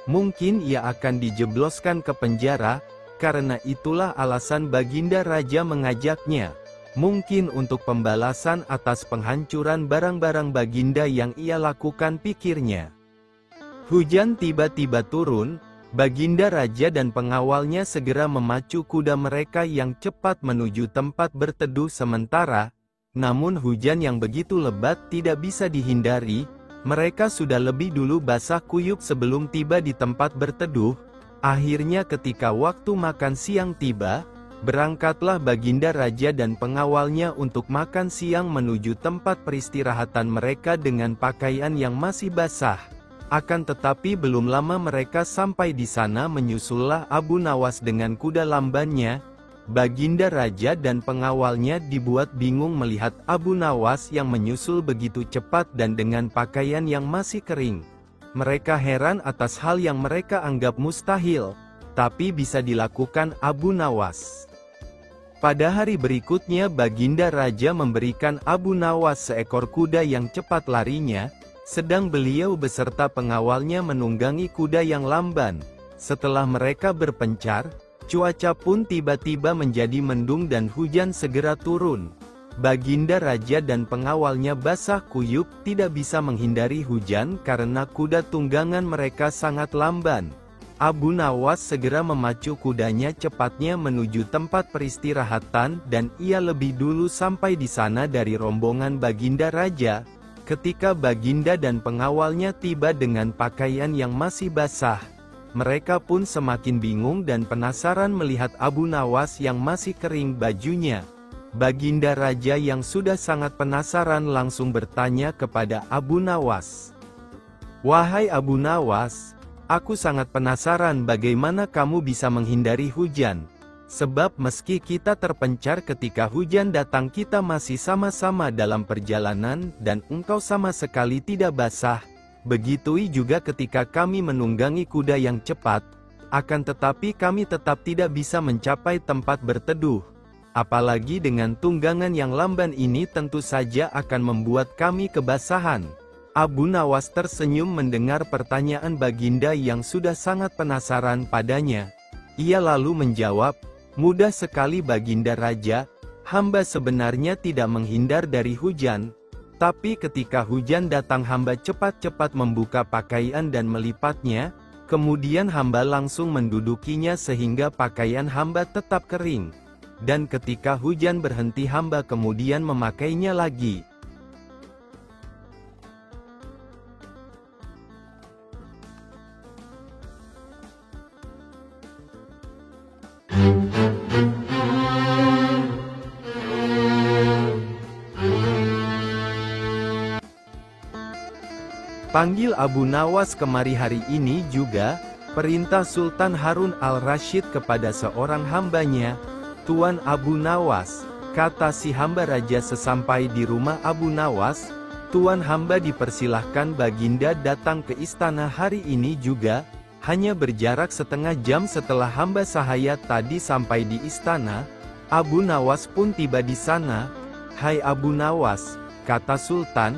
S1: Mungkin ia akan dijebloskan ke penjara. Karena itulah alasan Baginda Raja mengajaknya. Mungkin untuk pembalasan atas penghancuran barang-barang Baginda yang ia lakukan, pikirnya. Hujan tiba-tiba turun, Baginda Raja dan pengawalnya segera memacu kuda mereka yang cepat menuju tempat berteduh sementara. Namun hujan yang begitu lebat tidak bisa dihindari, mereka sudah lebih dulu basah kuyup sebelum tiba di tempat berteduh. Akhirnya ketika waktu makan siang tiba, berangkatlah Baginda Raja dan pengawalnya untuk makan siang menuju tempat peristirahatan mereka dengan pakaian yang masih basah. Akan tetapi belum lama mereka sampai di sana menyusullah Abu Nawas dengan kuda lambannya. Baginda Raja dan pengawalnya dibuat bingung melihat Abu Nawas yang menyusul begitu cepat dan dengan pakaian yang masih kering. Mereka heran atas hal yang mereka anggap mustahil, tapi bisa dilakukan Abu Nawas. Pada hari berikutnya Baginda Raja memberikan Abu Nawas seekor kuda yang cepat larinya, sedang beliau beserta pengawalnya menunggangi kuda yang lamban. Setelah mereka berpencar, cuaca pun tiba-tiba menjadi mendung dan hujan segera turun. Baginda Raja dan pengawalnya basah kuyup, tidak bisa menghindari hujan karena kuda tunggangan mereka sangat lamban. Abu Nawas segera memacu kudanya cepatnya menuju tempat peristirahatan dan ia lebih dulu sampai di sana dari rombongan Baginda Raja. Ketika Baginda dan pengawalnya tiba dengan pakaian yang masih basah, mereka pun semakin bingung dan penasaran melihat Abu Nawas yang masih kering bajunya. Baginda Raja yang sudah sangat penasaran langsung bertanya kepada Abu Nawas, "Wahai Abu Nawas, aku sangat penasaran bagaimana kamu bisa menghindari hujan. Sebab meski kita terpencar ketika hujan datang kita masih sama-sama dalam perjalanan dan engkau sama sekali tidak basah. Begitu juga ketika kami menunggangi kuda yang cepat, akan tetapi kami tetap tidak bisa mencapai tempat berteduh. Apalagi dengan tunggangan yang lamban ini tentu saja akan membuat kami kebasahan." Abu Nawas tersenyum mendengar pertanyaan Baginda yang sudah sangat penasaran padanya. Ia lalu menjawab, "Mudah sekali Baginda Raja, hamba sebenarnya tidak menghindar dari hujan, tapi ketika hujan datang hamba cepat-cepat membuka pakaian dan melipatnya, kemudian hamba langsung mendudukinya sehingga pakaian hamba tetap kering. Dan ketika hujan berhenti hamba kemudian memakainya lagi." Panggil Abu Nawas kemari hari ini juga, perintah Sultan Harun al-Rasyid kepada seorang hambanya. "Tuan Abu Nawas," kata si hamba raja sesampai di rumah Abu Nawas, "Tuan hamba dipersilahkan Baginda datang ke istana hari ini juga." Hanya berjarak setengah jam setelah hamba sahaya tadi sampai di istana, Abu Nawas pun tiba di sana. "Hai Abu Nawas," kata Sultan,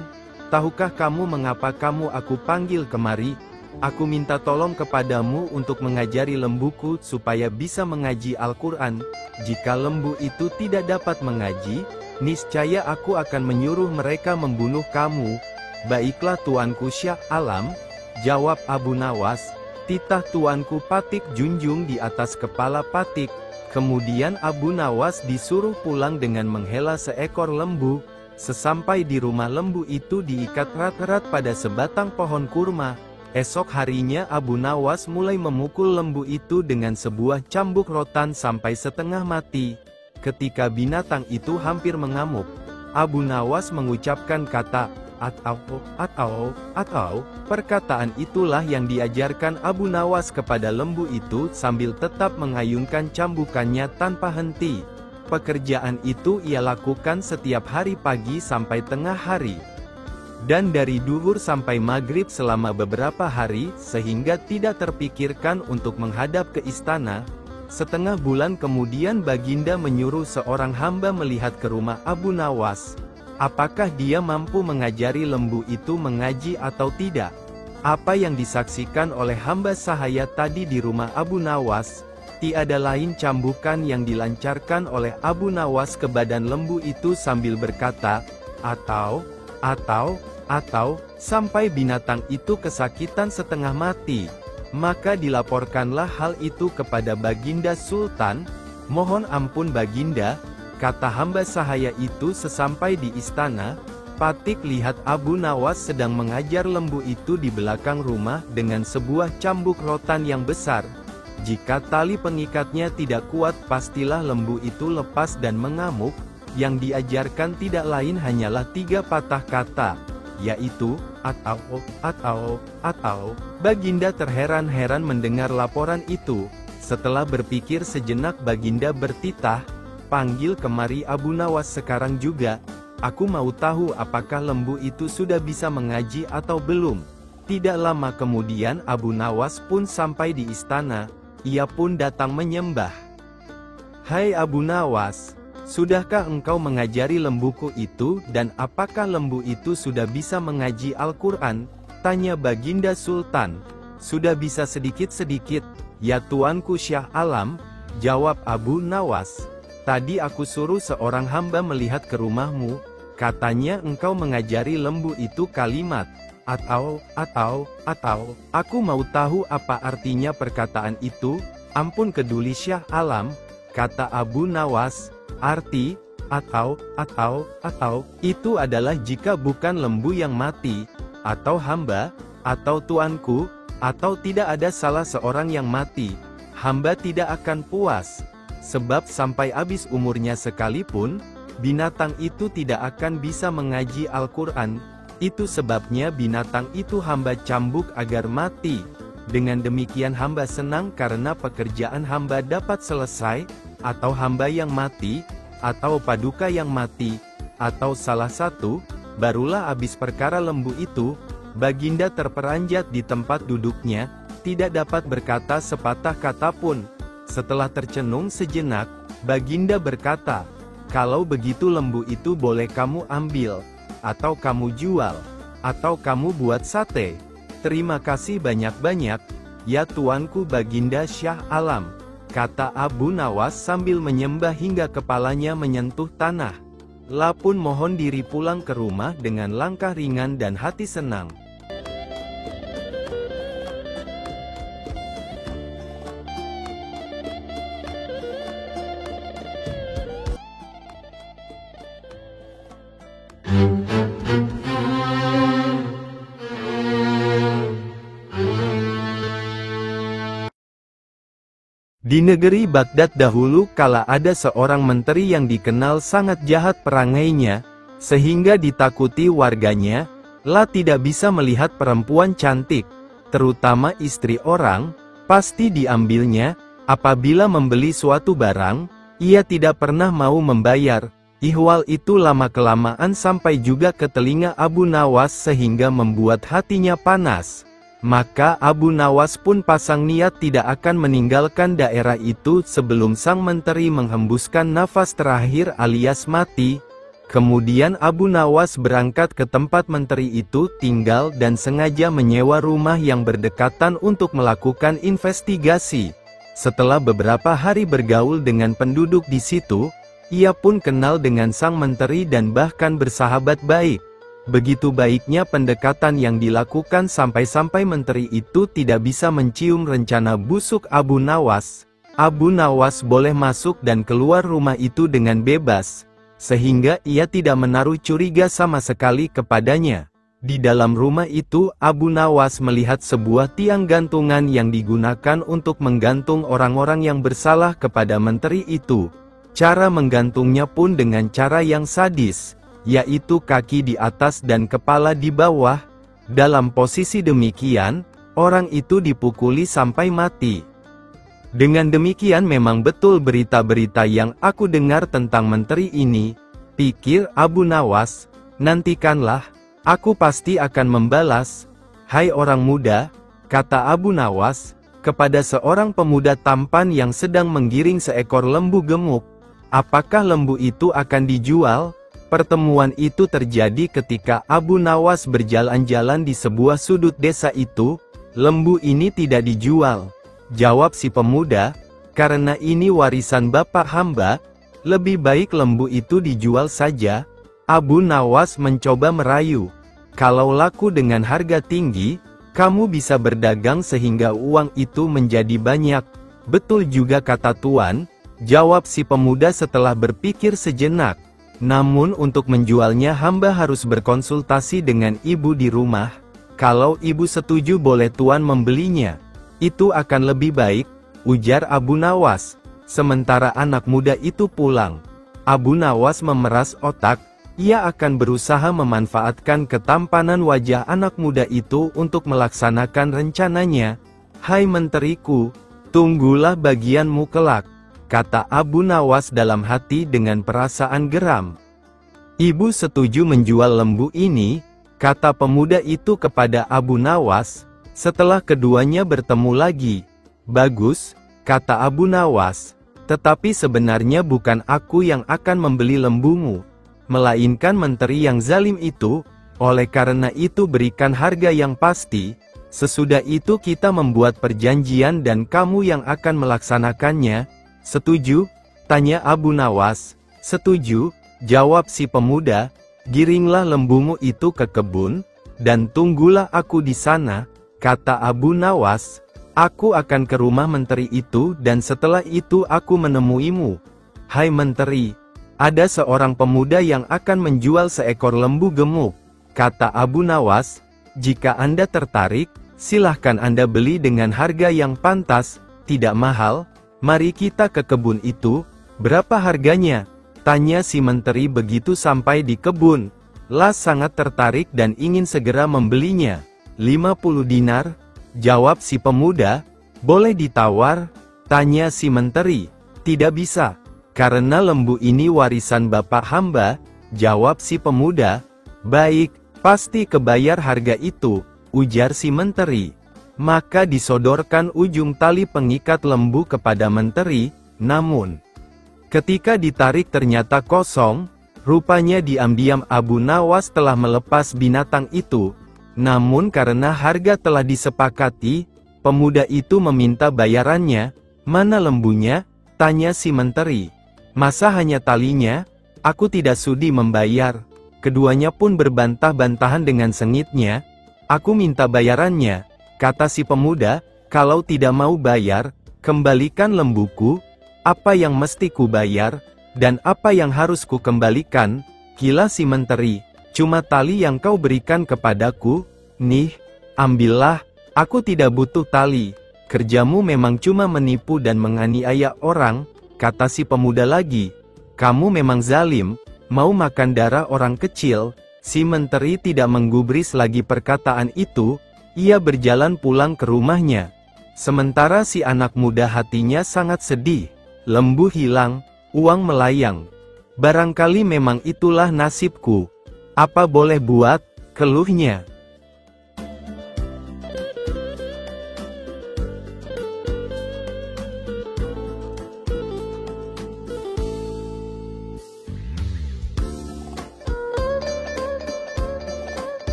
S1: "tahukah kamu mengapa aku panggil kemari? Aku minta tolong kepadamu untuk mengajari lembuku supaya bisa mengaji Al-Quran. Jika lembu itu tidak dapat mengaji, niscaya aku akan menyuruh mereka membunuh kamu." "Baiklah tuanku Syah Alam," jawab Abu Nawas, "titah tuanku Patik junjung di atas kepala Patik." Kemudian Abu Nawas disuruh pulang dengan menghela seekor lembu. Sesampai di rumah lembu itu diikat erat-erat pada sebatang pohon kurma. Esok harinya Abu Nawas mulai memukul lembu itu dengan sebuah cambuk rotan sampai setengah mati. Ketika binatang itu hampir mengamuk, Abu Nawas mengucapkan kata atau. Perkataan itulah yang diajarkan Abu Nawas kepada lembu itu sambil tetap mengayunkan cambukannya tanpa henti. Pekerjaan itu ia lakukan setiap hari pagi sampai tengah hari. Dan dari duhur sampai maghrib selama beberapa hari, sehingga tidak terpikirkan untuk menghadap ke istana. Setengah bulan kemudian Baginda menyuruh seorang hamba melihat ke rumah Abu Nawas. Apakah dia mampu mengajari lembu itu mengaji atau tidak? Apa yang disaksikan oleh hamba sahaya tadi di rumah Abu Nawas, tiada lain cambukan yang dilancarkan oleh Abu Nawas ke badan lembu itu sambil berkata, atau, atau sampai binatang itu kesakitan setengah mati, maka dilaporkanlah hal itu kepada Baginda Sultan. Mohon ampun Baginda, kata hamba sahaya itu sesampai di istana. Patik lihat Abu Nawas sedang mengajar lembu itu di belakang rumah dengan sebuah cambuk rotan yang besar. Jika tali pengikatnya tidak kuat, pastilah lembu itu lepas dan mengamuk. Yang diajarkan tidak lain hanyalah 3 patah kata, yaitu, atau. Baginda terheran-heran mendengar laporan itu. Setelah berpikir sejenak, Baginda bertitah, panggil kemari Abu Nawas sekarang juga. Aku mau tahu apakah lembu itu sudah bisa mengaji atau belum. Tidak lama kemudian Abu Nawas pun sampai di istana. Ia pun datang menyembah. Hai Abu Nawas, sudahkah engkau mengajari lembuku itu, dan apakah lembu itu sudah bisa mengaji Al-Quran? Tanya Baginda Sultan. Sudah bisa sedikit-sedikit, ya Tuanku Syah Alam, jawab Abu Nawas. Tadi aku suruh seorang hamba melihat ke rumahmu, katanya engkau mengajari lembu itu kalimat, atau. Aku mau tahu apa artinya perkataan itu. Ampun keduli Syah Alam, kata Abu Nawas, arti, atau, itu adalah jika bukan lembu yang mati, atau hamba, atau tuanku, atau tidak ada salah seorang yang mati, hamba tidak akan puas. Sebab sampai habis umurnya sekalipun, binatang itu tidak akan bisa mengaji Al-Quran. Itu sebabnya binatang itu hamba cambuk agar mati. Dengan demikian hamba senang karena pekerjaan hamba dapat selesai, atau hamba yang mati, atau paduka yang mati, atau salah satu. Barulah habis perkara lembu itu, Baginda terperanjat di tempat duduknya, tidak dapat berkata sepatah kata pun. Setelah tercenung sejenak, Baginda berkata, kalau begitu lembu itu boleh kamu ambil, atau kamu jual, atau kamu buat sate. Terima kasih banyak-banyak, ya Tuanku Baginda Syah Alam, kata Abu Nawas sambil menyembah hingga kepalanya menyentuh tanah. Lapun mohon diri pulang ke rumah dengan langkah ringan dan hati senang. Di negeri Baghdad dahulu kala ada seorang menteri yang dikenal sangat jahat perangainya, sehingga ditakuti warganya, tidak bisa melihat perempuan cantik, terutama istri orang, pasti diambilnya. Apabila membeli suatu barang, ia tidak pernah mau membayar. Ihwal itu lama-kelamaan sampai juga ke telinga Abu Nawas sehingga membuat hatinya panas. Maka Abu Nawas pun pasang niat tidak akan meninggalkan daerah itu sebelum sang menteri menghembuskan nafas terakhir alias mati. Kemudian Abu Nawas berangkat ke tempat menteri itu tinggal dan sengaja menyewa rumah yang berdekatan untuk melakukan investigasi. Setelah beberapa hari bergaul dengan penduduk di situ, ia pun kenal dengan sang menteri dan bahkan bersahabat baik. Begitu baiknya pendekatan yang dilakukan sampai-sampai menteri itu tidak bisa mencium rencana busuk Abu Nawas. Abu Nawas boleh masuk dan keluar rumah itu dengan bebas, sehingga ia tidak menaruh curiga sama sekali kepadanya. Di dalam rumah itu Abu Nawas melihat sebuah tiang gantungan yang digunakan untuk menggantung orang-orang yang bersalah kepada menteri itu. Cara menggantungnya pun dengan cara yang sadis, yaitu kaki di atas dan kepala di bawah. Dalam posisi demikian, orang itu dipukuli sampai mati. Dengan demikian memang betul berita-berita yang aku dengar tentang menteri ini, pikir Abu Nawas. Nantikanlah, aku pasti akan membalas. Hai orang muda, kata Abu Nawas, kepada seorang pemuda tampan yang sedang menggiring seekor lembu gemuk. Apakah lembu itu akan dijual? Pertemuan itu terjadi ketika Abu Nawas berjalan-jalan di sebuah sudut desa itu. Lembu ini tidak dijual, jawab si pemuda, karena ini warisan bapak hamba, lebih baik lembu itu dijual saja. Abu Nawas mencoba merayu, Kalau laku dengan harga tinggi, kamu bisa berdagang sehingga uang itu menjadi banyak. Betul juga kata Tuan, jawab si pemuda setelah berpikir sejenak. Namun untuk menjualnya hamba harus berkonsultasi dengan ibu di rumah. Kalau ibu setuju boleh Tuan membelinya. Itu akan lebih baik, ujar Abu Nawas. Sementara anak muda itu pulang, Abu Nawas memeras otak. Ia akan berusaha memanfaatkan ketampanan wajah anak muda itu untuk melaksanakan rencananya. Hai menteriku, tunggulah bagianmu kelak, kata Abu Nawas dalam hati dengan perasaan geram. Ibu setuju menjual lembu ini, kata pemuda itu kepada Abu Nawas, setelah keduanya bertemu lagi. Bagus, kata Abu Nawas, tetapi sebenarnya bukan aku yang akan membeli lembumu, melainkan menteri yang zalim itu. Oleh karena itu berikan harga yang pasti, sesudah itu kita membuat perjanjian dan kamu yang akan melaksanakannya. Setuju? Tanya Abu Nawas. Setuju, jawab si pemuda. Giringlah lembumu itu ke kebun, dan tunggulah aku di sana, kata Abu Nawas. Aku akan ke rumah menteri itu dan setelah itu aku menemuimu. Hai menteri, ada seorang pemuda yang akan menjual seekor lembu gemuk, kata Abu Nawas. Jika Anda tertarik, silahkan Anda beli dengan harga yang pantas, tidak mahal. Mari kita ke kebun itu. Berapa harganya? Tanya si menteri begitu sampai di kebun. Las sangat tertarik dan ingin segera membelinya. 50 dinar, jawab si pemuda. Boleh ditawar? Tanya si menteri. Tidak bisa, karena lembu ini warisan bapak hamba, jawab si pemuda. Baik, pasti kebayar harga itu, ujar si menteri. Maka disodorkan ujung tali pengikat lembu kepada menteri, namun ketika ditarik ternyata kosong. Rupanya diam-diam Abu Nawas telah melepas binatang itu. Namun karena harga telah disepakati, pemuda itu meminta bayarannya. Mana lembunya? Tanya si menteri. Masa hanya talinya? Aku tidak sudi membayar. Keduanya pun berbantah-bantahan dengan sengitnya. Aku minta bayarannya, kata si pemuda. Kalau tidak mau bayar, kembalikan lembuku. Apa yang mesti ku bayar, dan apa yang harus ku kembalikan? Kila si menteri. Cuma tali yang kau berikan kepadaku. Nih, ambillah, aku tidak butuh tali. Kerjamu memang cuma menipu dan menganiaya orang, kata si pemuda lagi. Kamu memang zalim, mau makan darah orang kecil. Si menteri tidak menggubris lagi perkataan itu. Ia berjalan pulang ke rumahnya. Sementara si anak muda hatinya sangat sedih. Lembu hilang, uang melayang. Barangkali memang itulah nasibku. Apa boleh buat, keluhnya.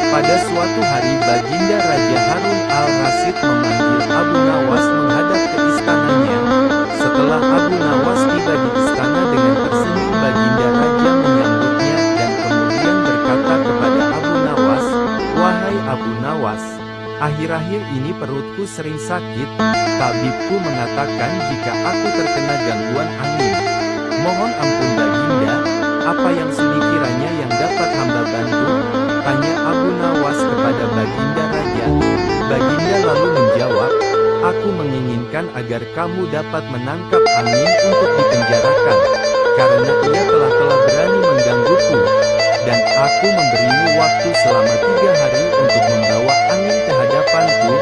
S1: Pada suatu hari Baginda Raja Harun al-Rasyid memanggil Abu Nawas menghadap ke istananya. Setelah Abu Nawas tiba di istana dengan tersenyum, Baginda Raja menyambutnya dan kemudian berkata kepada Abu Nawas, "Wahai Abu Nawas, akhir-akhir ini perutku sering sakit. Tabibku mengatakan jika aku terkena gangguan angin. Mohon ampun Baginda, apa yang sudi kiranya yang dapat hamba bantu?" Tanya Abu Nawas kepada Baginda Raja. Baginda lalu menjawab, "Aku menginginkan agar kamu dapat menangkap angin untuk dipenjarakan, karena ia telah berani menggangguku, dan aku memberimu waktu selama 3 hari untuk membawa angin ke hadapanku,"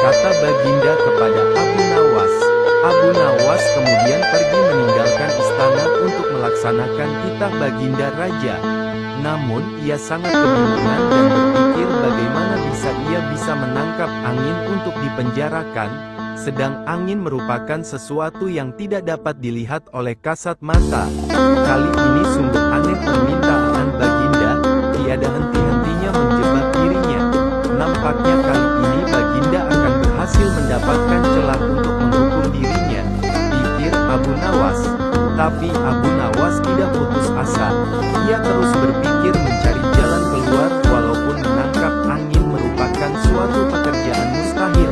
S1: kata Baginda kepada Abu Nawas. Abu Nawas kemudian pergi meninggalkan istana untuk melaksanakan titah Baginda Raja. Namun, ia sangat kebingungan dan berpikir bagaimana ia bisa menangkap angin untuk dipenjarakan, sedang angin merupakan sesuatu yang tidak dapat dilihat oleh kasat mata. Kali ini sungguh aneh permintaan Baginda, tiada henti-hentinya menjebak dirinya. Nampaknya kali ini Baginda akan berhasil berhasil mendapatkan celah untuk menghukum dirinya, pikir Abu Nawas. Tapi Abu Nawas tidak putus asa. Ia terus berpikir mencari jalan keluar walaupun menangkap angin merupakan suatu pekerjaan mustahil.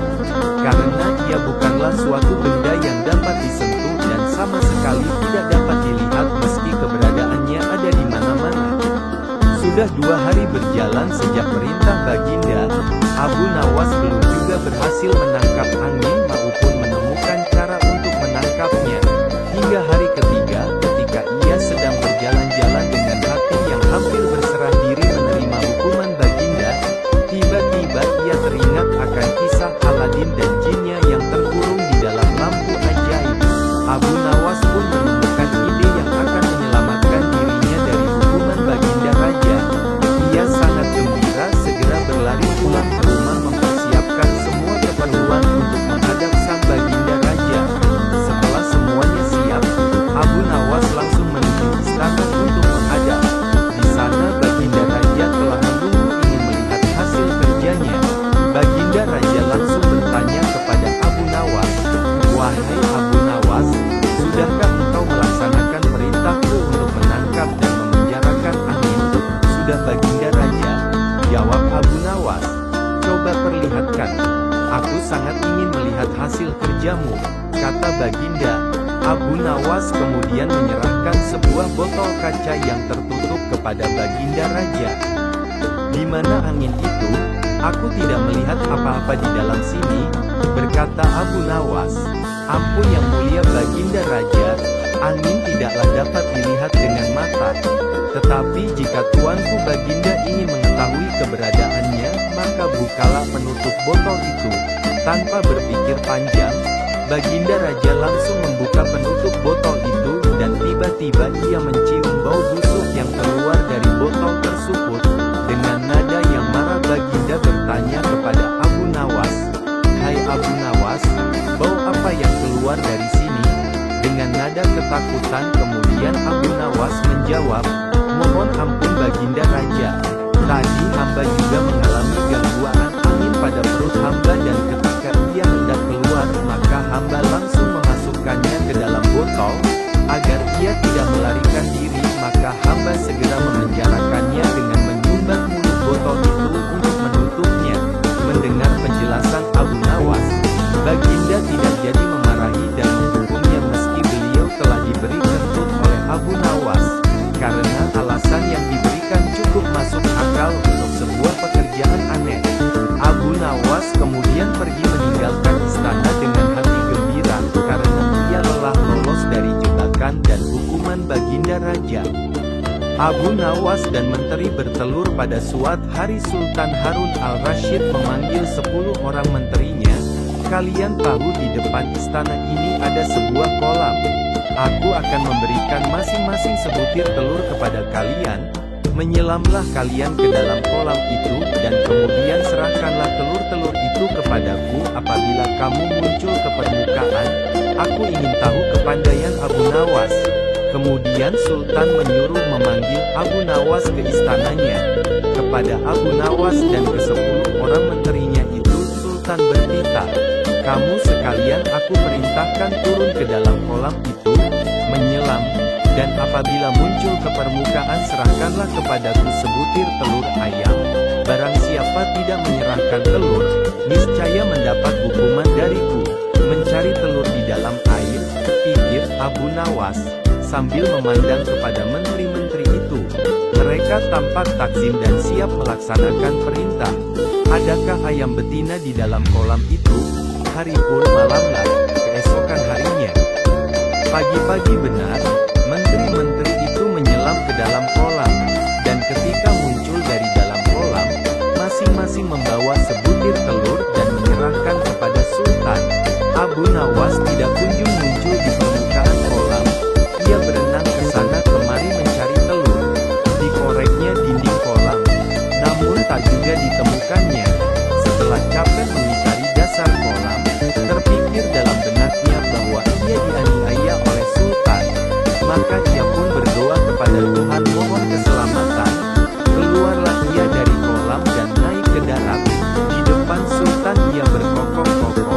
S1: Karena ia bukanlah suatu benda yang dapat disentuh dan sama sekali tidak dapat dilihat meski keberadaannya ada di mana-mana. Sudah 2 hari berjalan sejak perintah Baginda, Abu Nawas belum juga berhasil menangkap angin maupun menemukan cara untuk menangkapnya. Hingga hari ketiga, ketika ia sedang berjalan-jalan dengan hati yang hampir berserah diri menerima hukuman Baginda, tiba-tiba ia teringat akan kisah Aladin dan jinnya yang terkurung di dalam lampu ajaib. Abu Nawas pun menemukan ide yang akan menyelamatkan dirinya dari hukuman Baginda Raja. Ia sangat gembira segera berlari pulang ke rumah mempersiapkan semua keperluan untuk menghadap sang Baginda Raja. Setelah semuanya siap, Abu Nawas langsung menuju istana untuk menghadap. Di sana Baginda Raja telah menunggu ingin melihat hasil kerjanya. Baginda Raja langsung bertanya kepada Abu Nawas, "Wahai Abu Nawas, sudahkah engkau melaksanakan perintahku untuk menangkap dan memenjarakan angin?" "Sudah Baginda Raja," jawab Abu Nawas. "Coba perlihatkan. Aku sangat ingin melihat hasil kerjamu," kata Baginda. Abu Nawas kemudian menyerahkan sebuah botol kaca yang tertutup kepada Baginda Raja. "Di mana angin itu? Aku tidak melihat apa-apa di dalam sini," berkata Abu Nawas. "Ampun yang mulia Baginda Raja, angin tidaklah dapat dilihat dengan mata. Tetapi jika tuanku Baginda ingin mengetahui keberadaannya, maka bukalah penutup botol itu." Tanpa berpikir panjang, Baginda Raja langsung membuka penutup botol itu dan tiba-tiba ia mencium bau busuk yang keluar dari botol tersebut. Dengan nada yang marah Baginda bertanya kepada Abu Nawas, "Hai Abu Nawas, bau apa yang keluar dari sini?" Dengan nada ketakutan kemudian Abu Nawas menjawab, "Mohon ampun Baginda Raja. Tadi hamba juga mengalami gangguan angin pada perut hamba dan ketika ia hendak keluar maka hamba langsung memasukkannya ke dalam botol. Agar ia tidak melarikan diri maka hamba segera memenjarakannya dengan menyumbat mulut botol itu untuk menutupnya." Mendengar penjelasan Abu Nawas, Baginda tidak jadi memarahi dan menghukumnya meski beliau telah diberi kentut oleh Abu Nawas. Karena alasan yang diberikan cukup masuk akal untuk sebuah pekerjaan aneh. Abu Nawas kemudian pergi meninggalkan istana dengan hati gembira karena ia lelah lolos dari jebakan dan hukuman Baginda Raja. Abu Nawas dan menteri bertelur pada suatu hari. Sultan Harun al-Rasyid memanggil 10 orang menterinya. "Kalian tahu di depan istana ini ada sebuah kolam. Aku akan memberikan masing-masing sebutir telur kepada kalian. Menyelamlah kalian ke dalam kolam itu dan kemudian serahkanlah telur-telur itu kepadaku apabila kamu muncul ke permukaan. Aku ingin tahu kepandaian Abu Nawas." Kemudian Sultan menyuruh memanggil Abu Nawas ke istananya. Kepada Abu Nawas dan ke-10 orang menterinya itu Sultan bertitah, "Kamu sekalian aku perintahkan turun ke dalam kolam itu, menyelam, dan apabila muncul ke permukaan serahkanlah kepadaku sebutir telur ayam. Barang siapa tidak menyerahkan telur, niscaya mendapat hukuman dariku." "Mencari telur di dalam air," pikir Abu Nawas, sambil memandang kepada menteri-menteri itu. Mereka tampak takzim dan siap melaksanakan perintah. Adakah ayam betina di dalam kolam itu? Hari pun malamlah, keesokan harinya. Pagi-pagi benar, menteri-menteri itu menyelam ke dalam kolam, dan ketika muncul dari dalam kolam, masing-masing membawa sebutir telur dan menyerahkan kepada Sultan. Abu Nawas tidak kunjung muncul di permukaan kolam. Ia berenang ke sana kemari mencari telur. Dikoreknya dinding kolam, namun tak juga ditemukannya. Setelah capek mengitari dasar kolam, terpikir dalam benaknya bahwa ia dianiaya oleh Sultan. Maka ia pun berdoa kepada Tuhan mohon keselamatan. Keluarlah ia dari kolam dan naik ke darat. Di depan Sultan ia berkokok-kokok,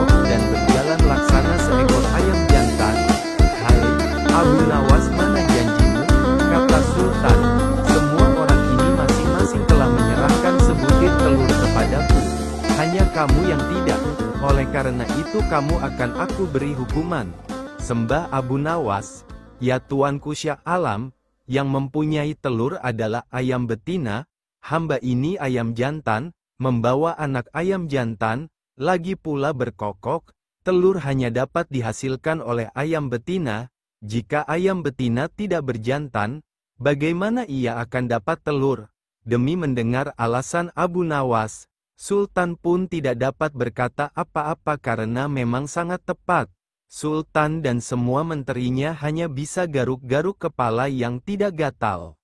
S1: karena itu kamu akan aku beri hukuman. Sembah Abu Nawas, ya tuanku Syah Alam, yang mempunyai telur adalah ayam betina, hamba ini ayam jantan, membawa anak ayam jantan, lagi pula berkokok, telur hanya dapat dihasilkan oleh ayam betina. Jika ayam betina tidak berjantan, bagaimana ia akan dapat telur? Demi mendengar alasan Abu Nawas, Sultan pun tidak dapat berkata apa-apa karena memang sangat tepat. Sultan dan semua menterinya hanya bisa garuk-garuk kepala yang tidak gatal.